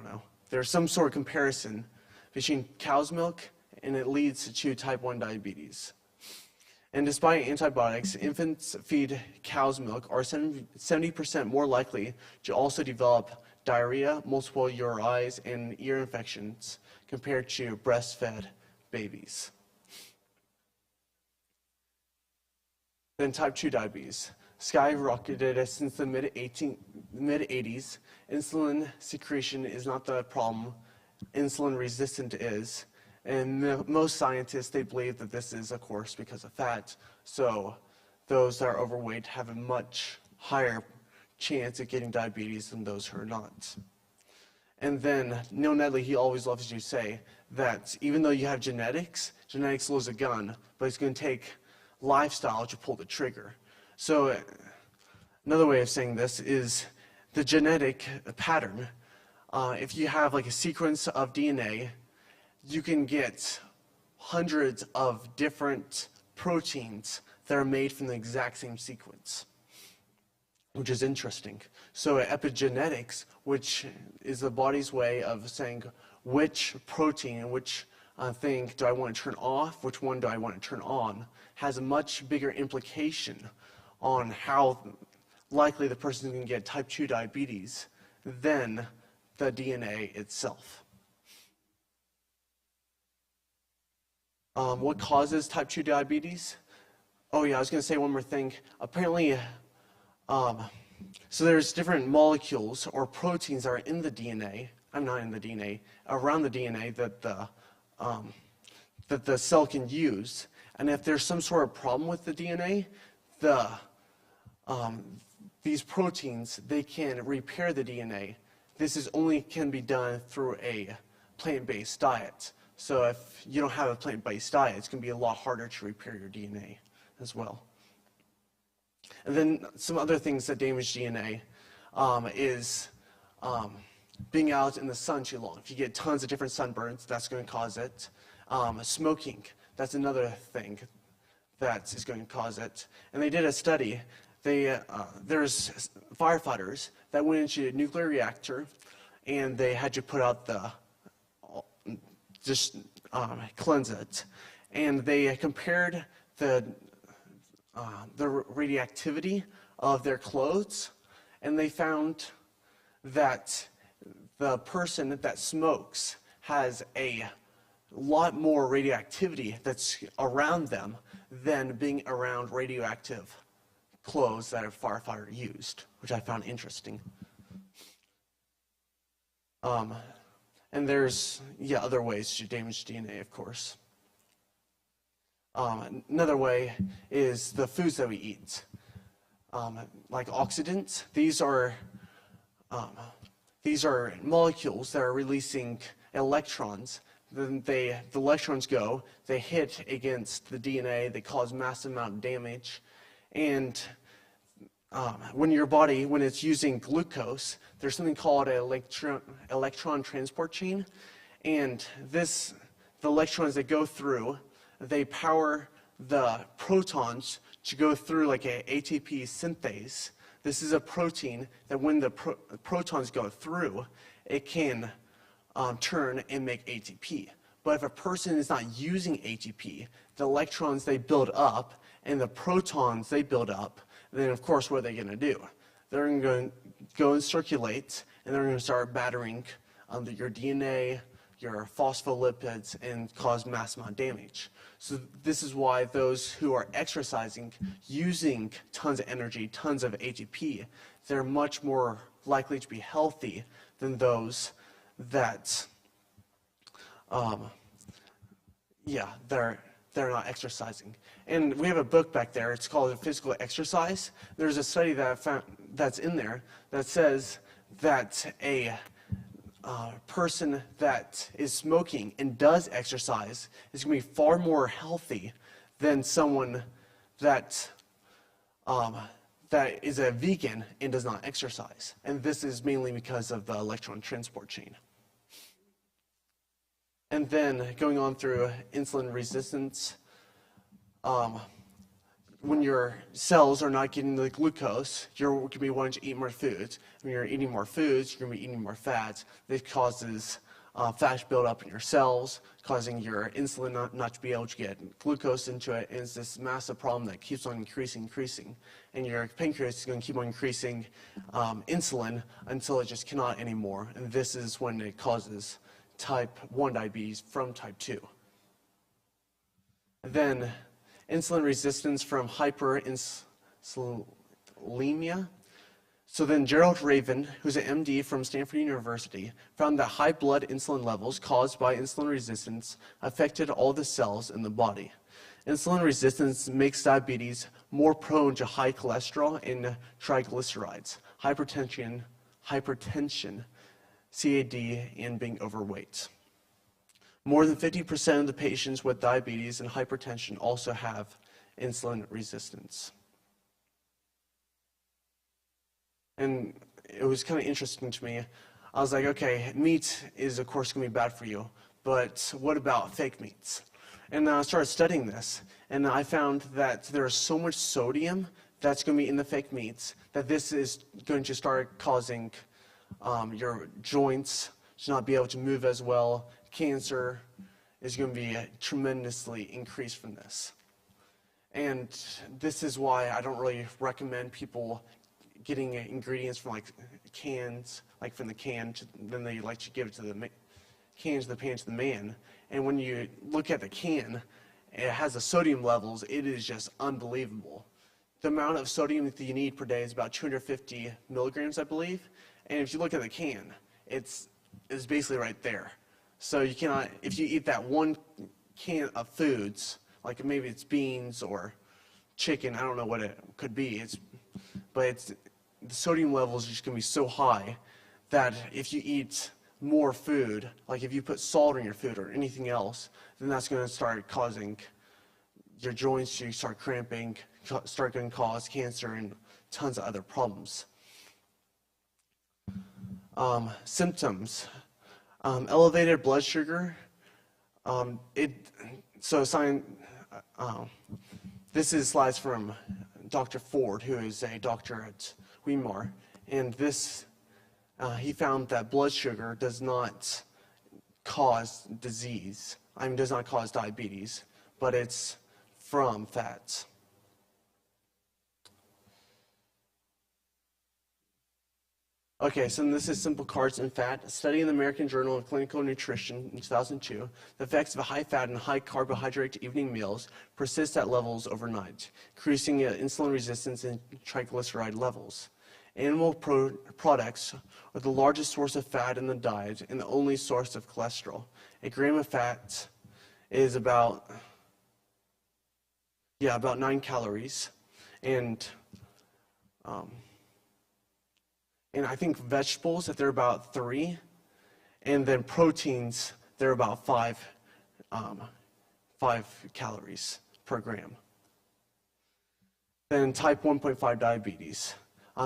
know, there's some sort of comparison between cow's milk and it leads to type 1 diabetes. And despite antibiotics, infants feed cow's milk are 70% more likely to also develop diarrhea, multiple URIs, and ear infections compared to breastfed babies. Then type 2 diabetes skyrocketed since the mid-80s. Insulin secretion is not the problem. Insulin resistant is. And most scientists, they believe that this is, of course, because of fat. So those that are overweight have a much higher chance of getting diabetes than those who are not. And then Neil Nedley, he always loves to say that even though you have genetics loads a gun, but it's going to take lifestyle to pull the trigger. So another way of saying this is the genetic pattern. If you have like a sequence of DNA, you can get hundreds of different proteins that are made from the exact same sequence, which is interesting. So epigenetics, which is the body's way of saying which protein and which thing do I want to turn off, which one do I want to turn on, has a much bigger implication on how likely the person can get type 2 diabetes than the DNA itself. What causes type 2 diabetes? Oh yeah, I was going to say one more thing. Apparently, so there's different molecules or proteins that are in the DNA, I'm not in the DNA, around the DNA that the cell can use. And if there's some sort of problem with the DNA, these proteins, they can repair the DNA. This can be done through a plant-based diet. So if you don't have a plant-based diet, it's going to be a lot harder to repair your DNA as well. And then some other things that damage DNA is being out in the sun too long. If you get tons of different sunburns, that's going to cause it. Smoking, that's another thing that is going to cause it. And they did a study. There's firefighters that went into a nuclear reactor, and they had to put out cleanse it. And they compared the radioactivity of their clothes, and they found that the person that smokes has a lot more radioactivity that's around them than being around radioactive clothes that a firefighter used, which I found interesting. And there's, other ways to damage DNA, of course. Another way is the foods that we eat. Like oxidants, these are molecules that are releasing electrons. Then the electrons go, they hit against the DNA, they cause massive amount of damage. And when your body, when it's using glucose, there's something called an electron transport chain. And the electrons that go through, they power the protons to go through like a ATP synthase. This is a protein that when the protons go through, it can turn and make ATP. But if a person is not using ATP, the electrons they build up and the protons they build up, then of course what are they going to do? They're going to go and circulate, and they're going to start battering your DNA, your phospholipids, and cause mass amount of damage. So this is why those who are exercising, using tons of energy, tons of ATP, they're much more likely to be healthy than those that, they're not exercising. And we have a book back there. It's called Physical Exercise. There's a study that I found that's in there that says that a person that is smoking and does exercise is going to be far more healthy than someone that that is a vegan and does not exercise. And this is mainly because of the electron transport chain. And then going on through insulin resistance, when your cells are not getting the glucose, you're going to be wanting to eat more foods. When you're eating more foods, you're going to be eating more fats. This causes fat buildup in your cells, causing your insulin not to be able to get glucose into it. And it's this massive problem that keeps on increasing. And your pancreas is going to keep on increasing insulin until it just cannot anymore. And this is when it causes type 1 diabetes from type 2. Then insulin resistance from hyperinsulinemia. So then Gerald Raven, who's an MD from Stanford University, found that high blood insulin levels caused by insulin resistance affected all the cells in the body. Insulin resistance makes diabetes more prone to high cholesterol and triglycerides, hypertension, CAD, and being overweight. More than 50% of the patients with diabetes and hypertension also have insulin resistance. And it was kind of interesting to me. I was like, okay, meat is of course going to be bad for you, but what about fake meats? And I started studying this, and I found that there's so much sodium that's going to be in the fake meats that this is going to start causing your joints to not be able to move as well. Cancer is going to be tremendously increased from this. And this is why I don't really recommend people getting ingredients from like cans, like from the can, then they like to give it to the can to the pan to the man. And when you look at the can, it has the sodium levels, it is just unbelievable. The amount of sodium that you need per day is about 250 milligrams, I believe. And if you look at the can, it's basically right there. So you cannot, if you eat that one can of foods, like maybe it's beans or chicken, I don't know what it could be, the sodium level is just going to be so high that if you eat more food, like if you put salt in your food or anything else, then that's going to start causing your joints to start cramping, start going to cause cancer and tons of other problems. Symptoms. Elevated blood sugar. This is slides from Dr. Ford, who is a doctor at Weimar, and he found that blood sugar does not cause disease. Does not cause diabetes, but it's from fats. Okay, so this is Simple Carbs and Fat, a study in the American Journal of Clinical Nutrition in 2002. The effects of high fat and high carbohydrate evening meals persist at levels overnight, increasing insulin resistance and triglyceride levels. Animal products are the largest source of fat in the diet and the only source of cholesterol. A gram of fat is about 9 calories, and I think vegetables, that they're about 3, and then proteins, they're about 5 calories per gram. Then type 1.5 diabetes.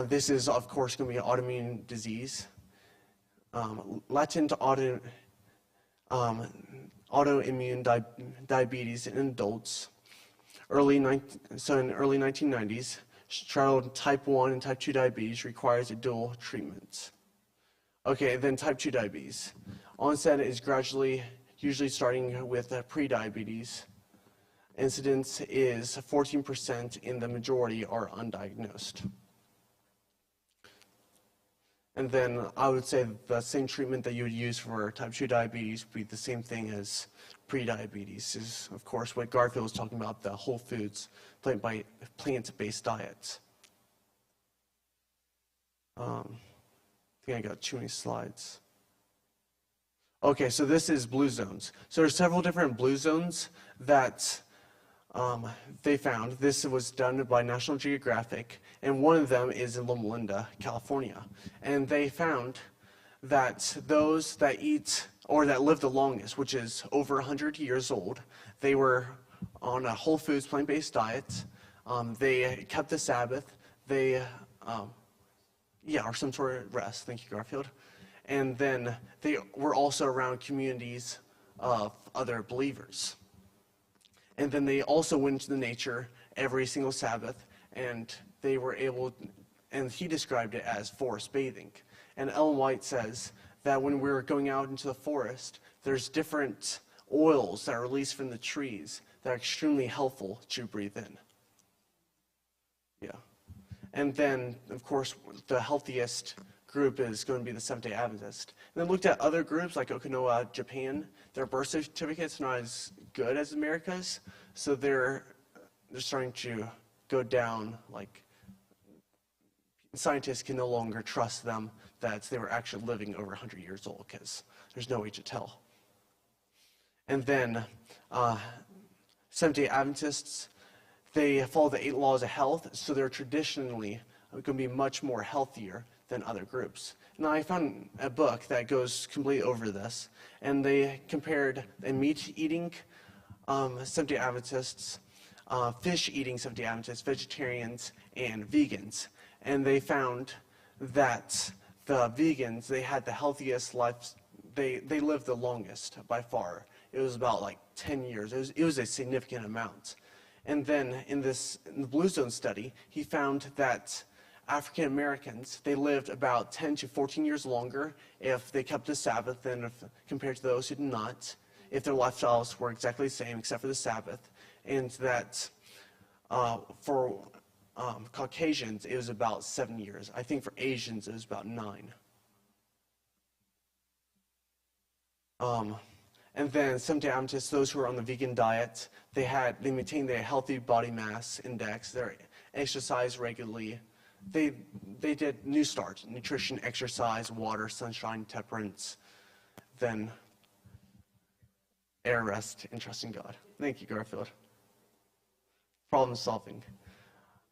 This is, of course, going to be an autoimmune disease. Latent autoimmune diabetes in adults. In early 1990s, child type 1 and type 2 diabetes requires a dual treatment. Okay, then type 2 diabetes. Onset is gradually, usually starting with prediabetes. Incidence is 14%, and the majority are undiagnosed. And then I would say the same treatment that you would use for type 2 diabetes would be the same thing as prediabetes, is of course what Garfield was talking about, the whole foods, plant-based diets. I think I got too many slides. Okay, so this is blue zones. So there are several different blue zones that they found. This was done by National Geographic, and one of them is in Loma Linda, California. And they found that those that eat or that live the longest, which is over 100 years old, they were on a whole foods plant-based diet. They kept the Sabbath. They, or some sort of rest. Thank you, Garfield. And then they were also around communities of other believers. And then they also went into the nature every single Sabbath, and they were able, and he described it as forest bathing. And Ellen White says that when we're going out into the forest, there's different oils that are released from the trees that are extremely helpful to breathe in. Yeah. And then, of course, the healthiest group is going to be the Seventh-day Adventist. And then looked at other groups like Okinawa, Japan. Their birth certificate's not as good as America's, so they're starting to go down, like scientists can no longer trust them that they were actually living over 100 years old because there's no way to tell. And then Seventh-day Adventists, they follow the 8 laws of health, so they're traditionally going to be much more healthier than other groups. Now, I found a book that goes completely over this, and they compared the meat-eating Seventh-day Adventists, fish-eating Seventh-day Adventists, vegetarians, and vegans. And they found that the vegans, they had the healthiest life, they lived the longest by far. It was about like 10 years. It was a significant amount. And then in the Blue Zone study, he found that African Americans, they lived about 10 to 14 years longer if they kept the Sabbath than compared to those who did not, if their lifestyles were exactly the same except for the Sabbath, and that for Caucasians, it was about 7 years. I think for Asians, it was about 9. And then Seventh-day Adventists, those who were on the vegan diet, they maintained their healthy body mass index, they exercised regularly. They did New Start, nutrition, exercise, water, sunshine, temperance, then air rest, and trust in God. Thank you, Garfield. Problem solving.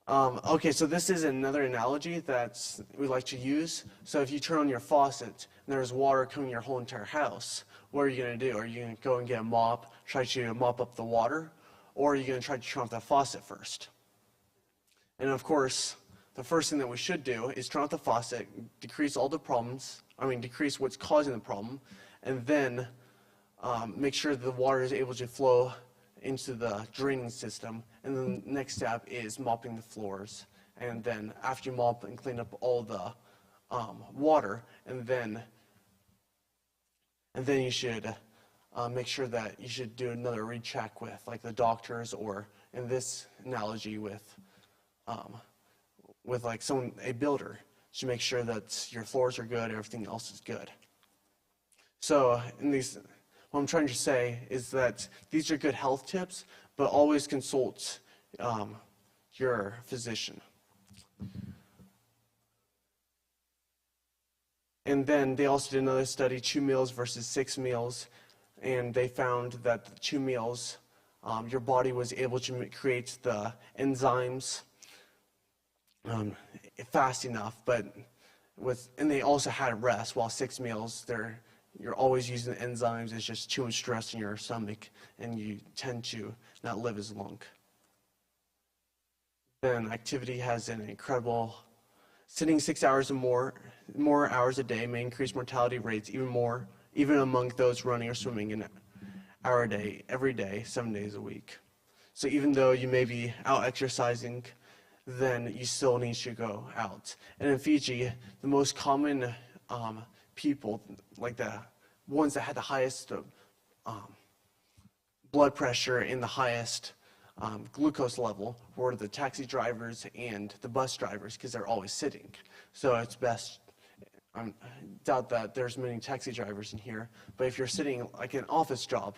Okay, so this is another analogy that we like to use. So if you turn on your faucet and there's water coming in your whole entire house, what are you going to do? Are you going to go and get a mop, try to mop up the water, or are you going to try to turn off the faucet first? And of course, the first thing that we should do is turn off the faucet, decrease all the problems, decrease what's causing the problem, and then make sure the water is able to flow into the draining system. And then the next step is mopping the floors. And then after you mop and clean up all the water, and then you should make sure that you should do another recheck with like the doctors, or in this analogy with like a builder, to make sure that your floors are good, everything else is good. So what I'm trying to say is that these are good health tips, but always consult your physician. And then they also did another study, 2 meals versus 6 meals, and they found that the 2 meals, your body was able to create the enzymes fast enough, and they also had rest, while 6 meals, you're always using the enzymes. It's just too much stress in your stomach, and you tend to not live as long. Then activity has an incredible, sitting 6 hours or more hours a day may increase mortality rates even among those running or swimming an hour a day, every day, 7 days a week. So even though you may be out exercising, then you still need to go out. And in Fiji, the most common people, like the ones that had the highest blood pressure and the highest glucose level, were the taxi drivers and the bus drivers, because they're always sitting. So it's best, I doubt that there's many taxi drivers in here, but if you're sitting like an office job,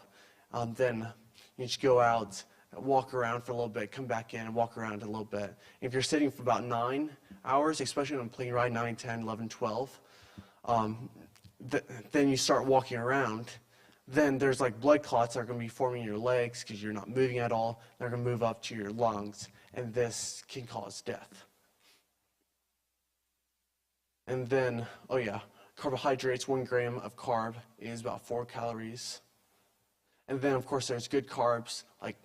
then you should go out, walk around for a little bit, come back in, and walk around a little bit. If you're sitting for about 9 hours, especially on a plane ride, 9, 10, 11, 12, then you start walking around. Then there's like blood clots that are going to be forming in your legs because you're not moving at all. They're going to move up to your lungs, and this can cause death. And then, oh yeah, carbohydrates, 1 gram of carb is about 4 calories. And then, of course, there's good carbs like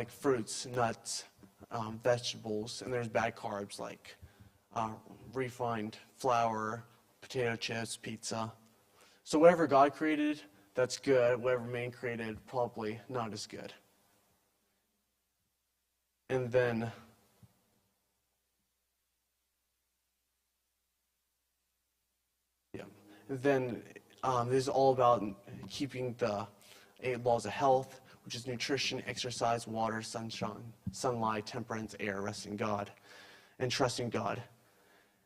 fruits, nuts, vegetables, and there's bad carbs like refined flour, potato chips, pizza. So whatever God created, that's good. Whatever man created, probably not as good. And then this is all about keeping the 8 laws of health, which is nutrition, exercise, water, sunshine, sunlight, temperance, air, resting God, and trusting God.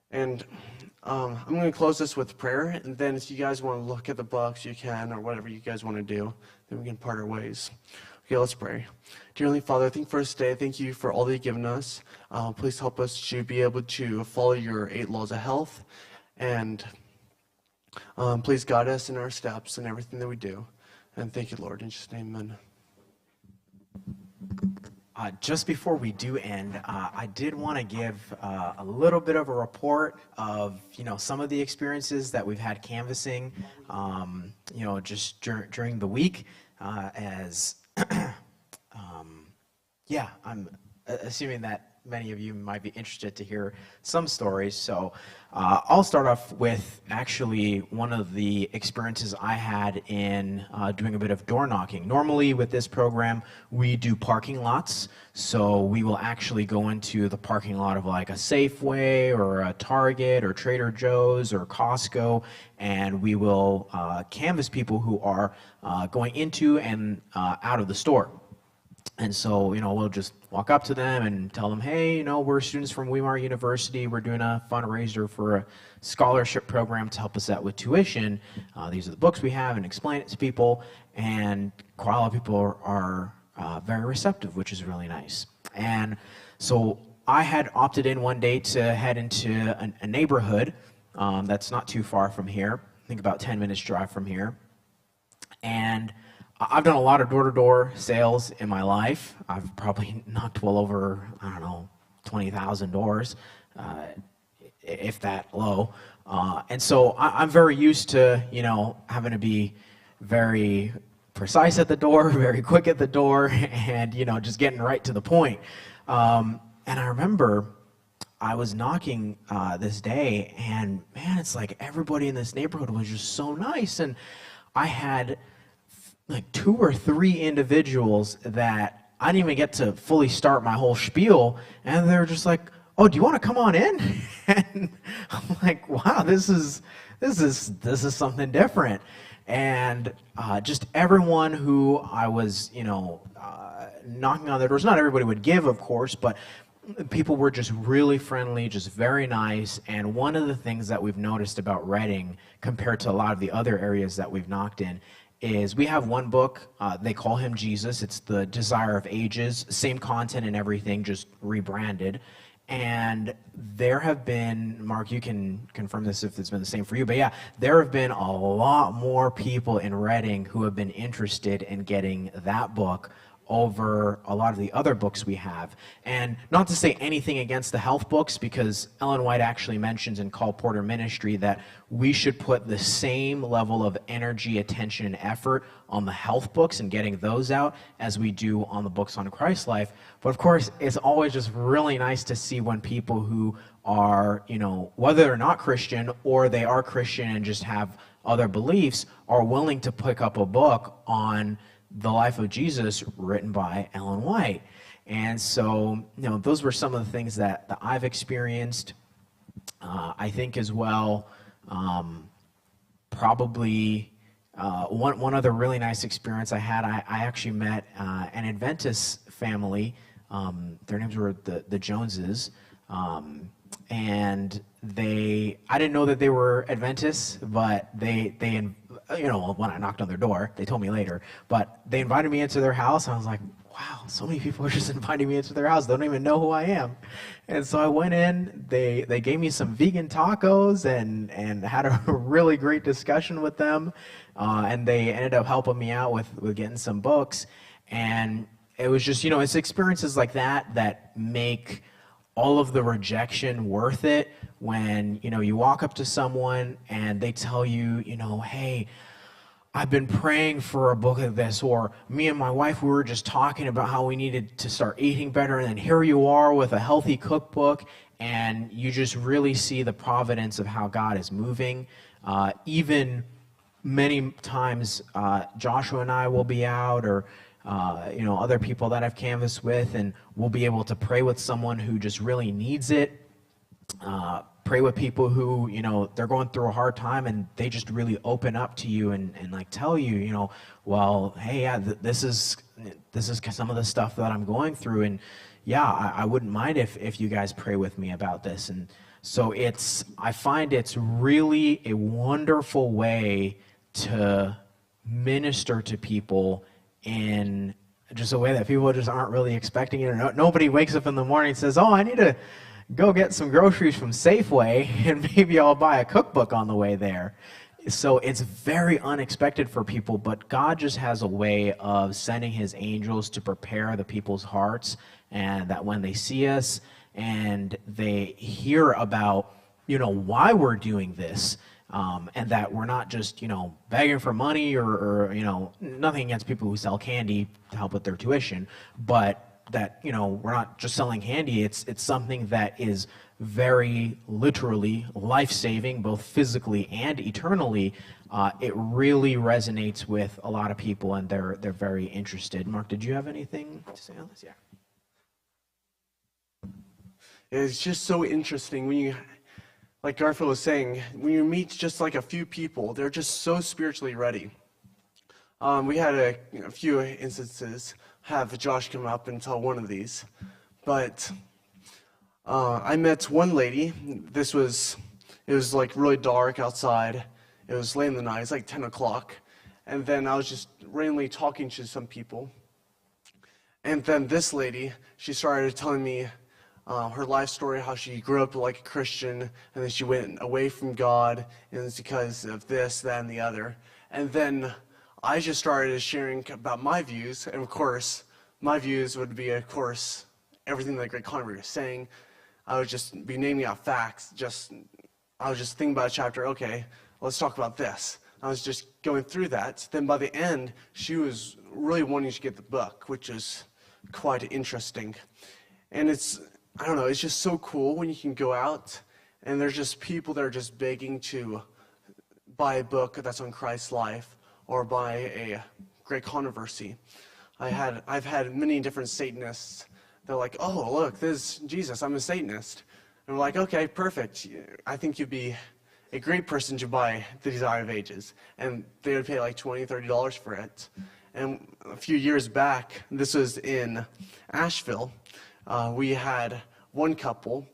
And I'm going to close this with prayer, and then if you guys want to look at the books, you can, or whatever you guys want to do, then we can part our ways. Okay, let's pray. Dear Heavenly Father, I think for today, thank you for all that you've given us. Please help us to be able to follow your 8 laws of health, and please guide us in our steps and everything that we do. And thank you, Lord. In Jesus' name, amen. Just before we do end, I did want to give a little bit of a report of, some of the experiences that we've had canvassing, just during the week, I'm assuming that many of you might be interested to hear some stories. So I'll start off with actually one of the experiences I had in doing a bit of door knocking. Normally with this program, we do parking lots. So we will actually go into the parking lot of like a Safeway or a Target or Trader Joe's or Costco, and we will canvass people who are going into and out of the store. And so, we'll just walk up to them and tell them, hey, we're students from Weimar University. We're doing a fundraiser for a scholarship program to help us out with tuition. These are the books we have, and explain it to people. And quite a lot of people are very receptive, which is really nice. And so I had opted in one day to head into a neighborhood that's not too far from here, I think about 10 minutes drive from here. And I've done a lot of door-to-door sales in my life. I've probably knocked well over, 20,000 doors, if that low. And so I'm very used to, having to be very precise at the door, very quick at the door, and, just getting right to the point. And I remember I was knocking this day, and man, it's like everybody in this neighborhood was just so nice. And I had like 2 or 3 individuals that I didn't even get to fully start my whole spiel, and they were just like, oh, do you want to come on in? And I'm like, wow, this is something different. And just everyone who I was, knocking on their doors, not everybody would give, of course, but people were just really friendly, just very nice. And one of the things that we've noticed about Reading compared to a lot of the other areas that we've knocked in is we have one book, they call him Jesus. It's The Desire of Ages, same content and everything, just rebranded. And there have been, Mark, you can confirm this if it's been the same for you, but yeah, there have been a lot more people in Reading who have been interested in getting that book over a lot of the other books we have. And not to say anything against the health books, because Ellen White actually mentions in Call Porter Ministry that we should put the same level of energy, attention, and effort on the health books and getting those out as we do on the books on Christ's life. But of course, it's always just really nice to see when people who are, whether they're not Christian or they are Christian and just have other beliefs, are willing to pick up a book on the life of Jesus written by Ellen White. And so, those were some of the things that I've experienced. I think as well, Probably one other really nice experience I had, I actually met an Adventist family. Their names were the Joneses. And I didn't know that they were Adventists, but they when I knocked on their door, they told me later, but they invited me into their house. And I was like, wow, so many people are just inviting me into their house. They don't even know who I am. And so I went in, they gave me some vegan tacos and had a really great discussion with them. And they ended up helping me out with getting some books. And it was just, it's experiences like that make all of the rejection worth it when, you walk up to someone and they tell you, hey, I've been praying for a book of this, or me and my wife, we were just talking about how we needed to start eating better, and then here you are with a healthy cookbook, and you just really see the providence of how God is moving. Even many times, Joshua and I will be out, or other people that I've canvassed with, and we'll be able to pray with someone who just really needs it. Pray with people who, they're going through a hard time and they just really open up to you and like tell you, well, hey, yeah, this is some of the stuff that I'm going through, and yeah, I wouldn't mind if you guys pray with me about this. And so I find it's really a wonderful way to minister to people in just a way that people just aren't really expecting it. Nobody wakes up in the morning and says, oh, I need to go get some groceries from Safeway and maybe I'll buy a cookbook on the way there. So it's very unexpected for people, but God just has a way of sending his angels to prepare the people's hearts, and that when they see us and they hear about, why we're doing this, and that we're not just, begging for money or nothing against people who sell candy to help with their tuition, but that, we're not just selling candy. It's something that is very literally life-saving, both physically and eternally. It really resonates with a lot of people, and they're very interested. Mark, did you have anything to say on this? Yeah. It's just so interesting when you, like Garfield was saying, when you meet just like a few people, they're just so spiritually ready. We had a few instances have Josh come up and tell one of these, but I met one lady. It was like really dark outside. It was late in the night. It's like 10 o'clock, and then I was just randomly talking to some people, and then this lady, she started telling me her life story, how she grew up like a Christian, and then she went away from God, and it's because of this, that, and the other. And then I just started sharing about my views, and of course, my views would be, of course, everything that Greg Conrad was saying. I would just be naming out facts. I was just thinking about a chapter. Okay, let's talk about this. I was just going through that. Then by the end, she was really wanting to get the book, which is quite interesting. And it's just so cool when you can go out and there's just people that are just begging to buy a book that's on Christ's life, or buy a great controversy. I've had many different Satanists. They're like, oh, look, this is Jesus, I'm a Satanist. And we're like, okay, perfect. I think you'd be a great person to buy The Desire of Ages. And they would pay like $20, $30 for it. And a few years back, this was in Asheville, we had one couple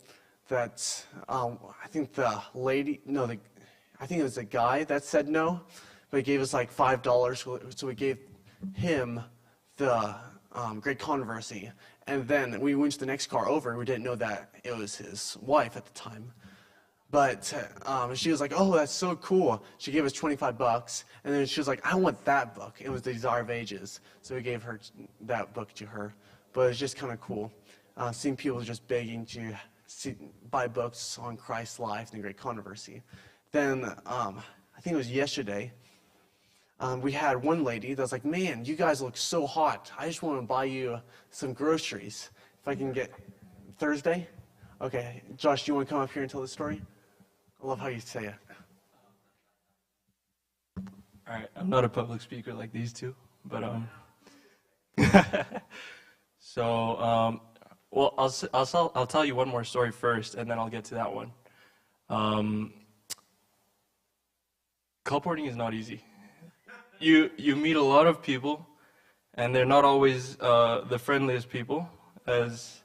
that, I think it was a guy that said no, but he gave us like $5, so we gave him the Great Controversy. And then we went to the next car over, and we didn't know that it was his wife at the time. But she was like, oh, that's so cool. She gave us $25, and then she was like, I want that book. It was The Desire of Ages. So we gave her that book to her. But it's just kind of cool, seeing people just begging to buy books on Christ's life and the Great Controversy. Then, I think it was yesterday, we had one lady that was like, man, you guys look so hot. I just want to buy you some groceries. If I can get Thursday? Okay, Josh, do you want to come up here and tell the story? I love how you say it. All right, I'm not a public speaker like these two, but well, I'll tell you one more story first, and then I'll get to that one. Colporting is not easy. You meet a lot of people, and they're not always the friendliest people. As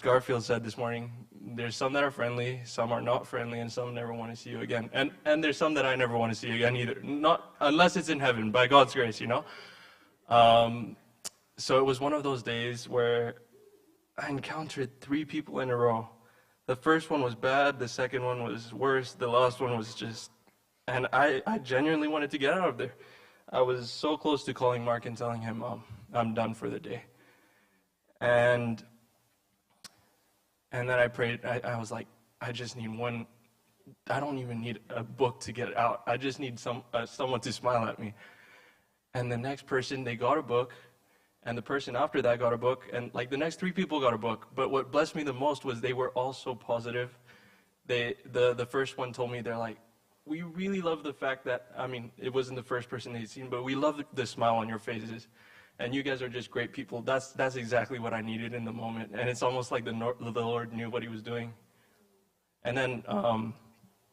Garfield said this morning, there's some that are friendly, some are not friendly, and some never want to see you again. And there's some that I never want to see again either. Not unless it's in heaven, by God's grace, you know. So it was one of those days where I encountered 3 people in a row. The first one was bad, the second one was worse, the last one was just, and I genuinely wanted to get out of there. I was so close to calling Mark and telling him, I'm done for the day. And then I prayed, I was like, I just need one, I don't even need a book to get out. I just need someone to smile at me. And the next person, they got a book, and the person after that got a book, and like the next 3 people got a book. But what blessed me the most was they were all so positive. The first one told me, they're like, we really love the fact that, I mean, it wasn't the first person they'd seen, but we love the smile on your faces. And you guys are just great people. That's exactly what I needed in the moment. And it's almost like the Lord knew what he was doing. And then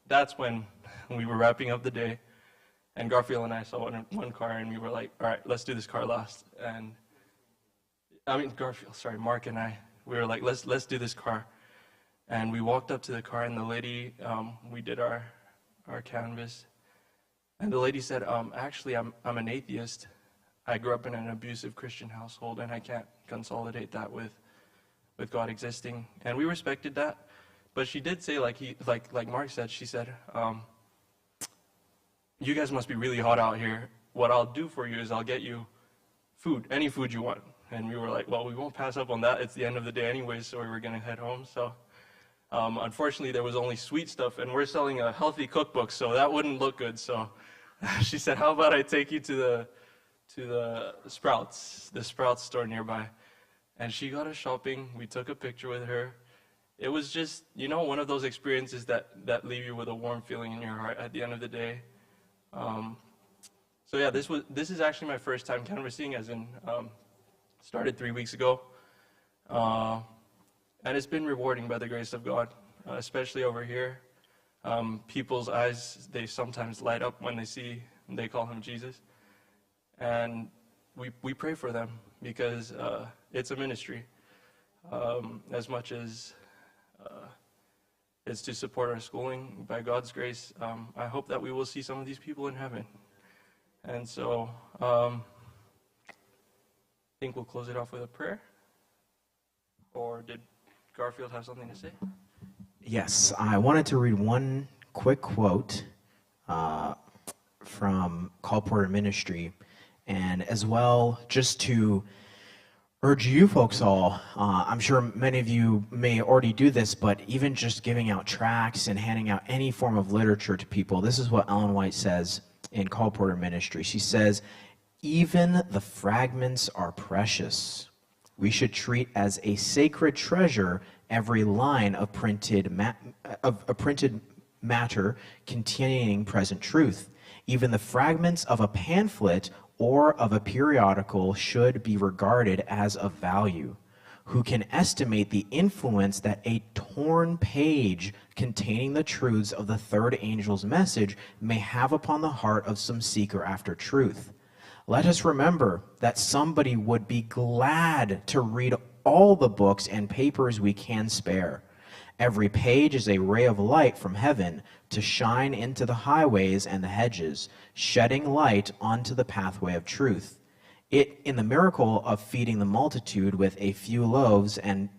that's when we were wrapping up the day. And Garfield and I saw one car, and we were like, all right, let's do this car last. And Mark and I, we were like, let's do this car. And we walked up to the car, and the lady, we did our canvas. And the lady said, actually, I'm an atheist. I grew up in an abusive Christian household, and I can't consolidate that with God existing. And we respected that. But she did say, like Mark said, she said, you guys must be really hot out here. What I'll do for you is I'll get you food, any food you want. And we were like, well, we won't pass up on that. It's the end of the day anyway, so we were going to head home. So unfortunately, there was only sweet stuff, and we're selling a healthy cookbook, so that wouldn't look good. So she said, how about I take you to the Sprouts store nearby. And she got us shopping. We took a picture with her. It was just, one of those experiences that leave you with a warm feeling in your heart at the end of the day. So yeah, this is actually my first time canvassing, as in started 3 weeks ago. And it's been rewarding by the grace of God, especially over here. People's eyes, they sometimes light up when they call him Jesus. And we pray for them because it's a ministry. As much as it's to support our schooling, by God's grace, I hope that we will see some of these people in heaven. And so I think we'll close it off with a prayer. Or did Garfield have something to say? Yes, I wanted to read one quick quote from Colporter Ministry. And as well, just to urge you folks all, I'm sure many of you may already do this, but even just giving out tracts and handing out any form of literature to people, this is what Ellen White says in Colporter Ministry. She says, even the fragments are precious. We should treat as a sacred treasure every line of printed matter containing present truth. Even the fragments of a pamphlet or of a periodical should be regarded as of value. Who can estimate the influence that a torn page containing the truths of the third angel's message may have upon the heart of some seeker after truth? Let us remember that somebody would be glad to read all the books and papers we can spare. Every page is a ray of light from heaven to shine into the highways and the hedges, shedding light onto the pathway of truth. In the miracle of feeding the multitude with a few loaves and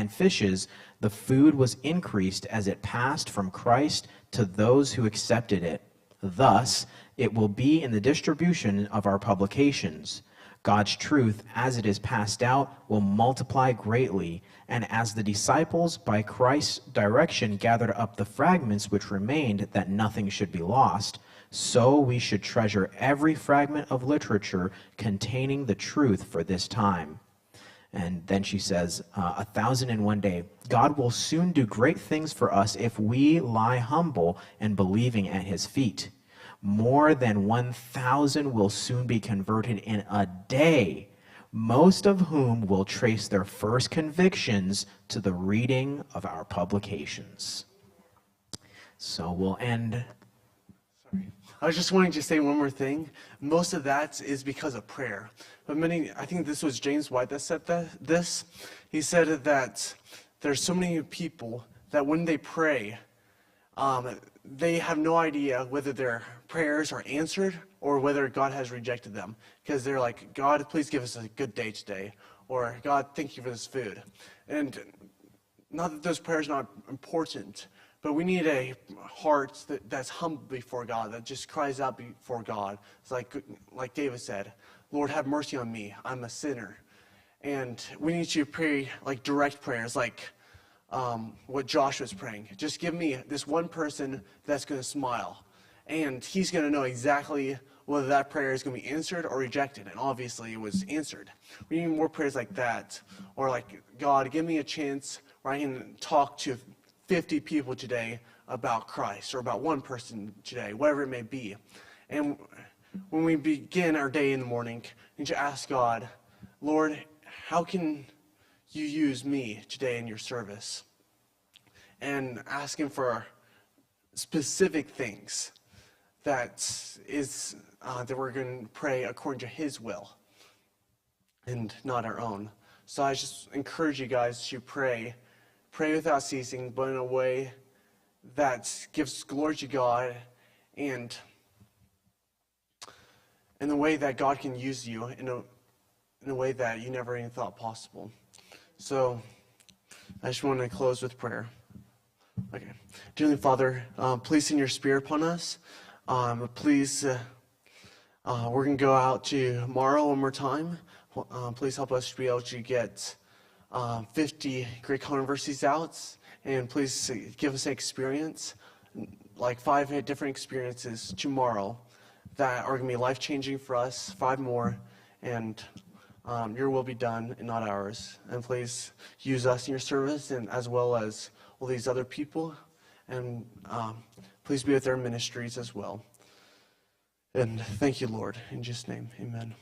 fishes, the food was increased as it passed from Christ to those who accepted it. Thus, it will be in the distribution of our publications. God's truth, as it is passed out, will multiply greatly, and as the disciples, by Christ's direction, gathered up the fragments which remained, that nothing should be lost, so we should treasure every fragment of literature containing the truth for this time. And then she says, 1,001 day. God will soon do great things for us if we lie humble and believing at his feet. More than 1,000 will soon be converted in a day, most of whom will trace their first convictions to the reading of our publications. So we'll end I was just wanting to say one more thing. Most of that is because of prayer. But I think this was James White that said this. He said that there's so many people that when they pray, they have no idea whether their prayers are answered or whether God has rejected them. Because they're like, God, please give us a good day today. Or, God, thank you for this food. And not that those prayers are not important, but we need a heart that's humble before God, that just cries out before God. It's like David said, Lord, have mercy on me. I'm a sinner. And we need to pray like direct prayers, like what Josh was praying. Just give me this one person that's going to smile. And he's going to know exactly whether that prayer is going to be answered or rejected. And obviously it was answered. We need more prayers like that. Or like, God, give me a chance where I can talk to 50 people today about Christ, or about one person today, whatever it may be. And when we begin our day in the morning, we need to ask God, Lord, how can you use me today in your service? And ask him for specific things that we're going to pray according to his will and not our own. So I just encourage you guys to pray without ceasing, but in a way that gives glory to God, and in the way that God can use you in a way that you never even thought possible. So I just want to close with prayer. Okay. Dearly Father, please send your Spirit upon us. Please, we're going to go out tomorrow one more time. Please help us to be able to get 50 great controversies out, and please give us an experience, like 5 different experiences tomorrow that are going to be life-changing for us, 5 more, and your will be done and not ours. And please use us in your service, and as well as all these other people, and please be with their ministries as well. And thank you, Lord. In Jesus' name, amen.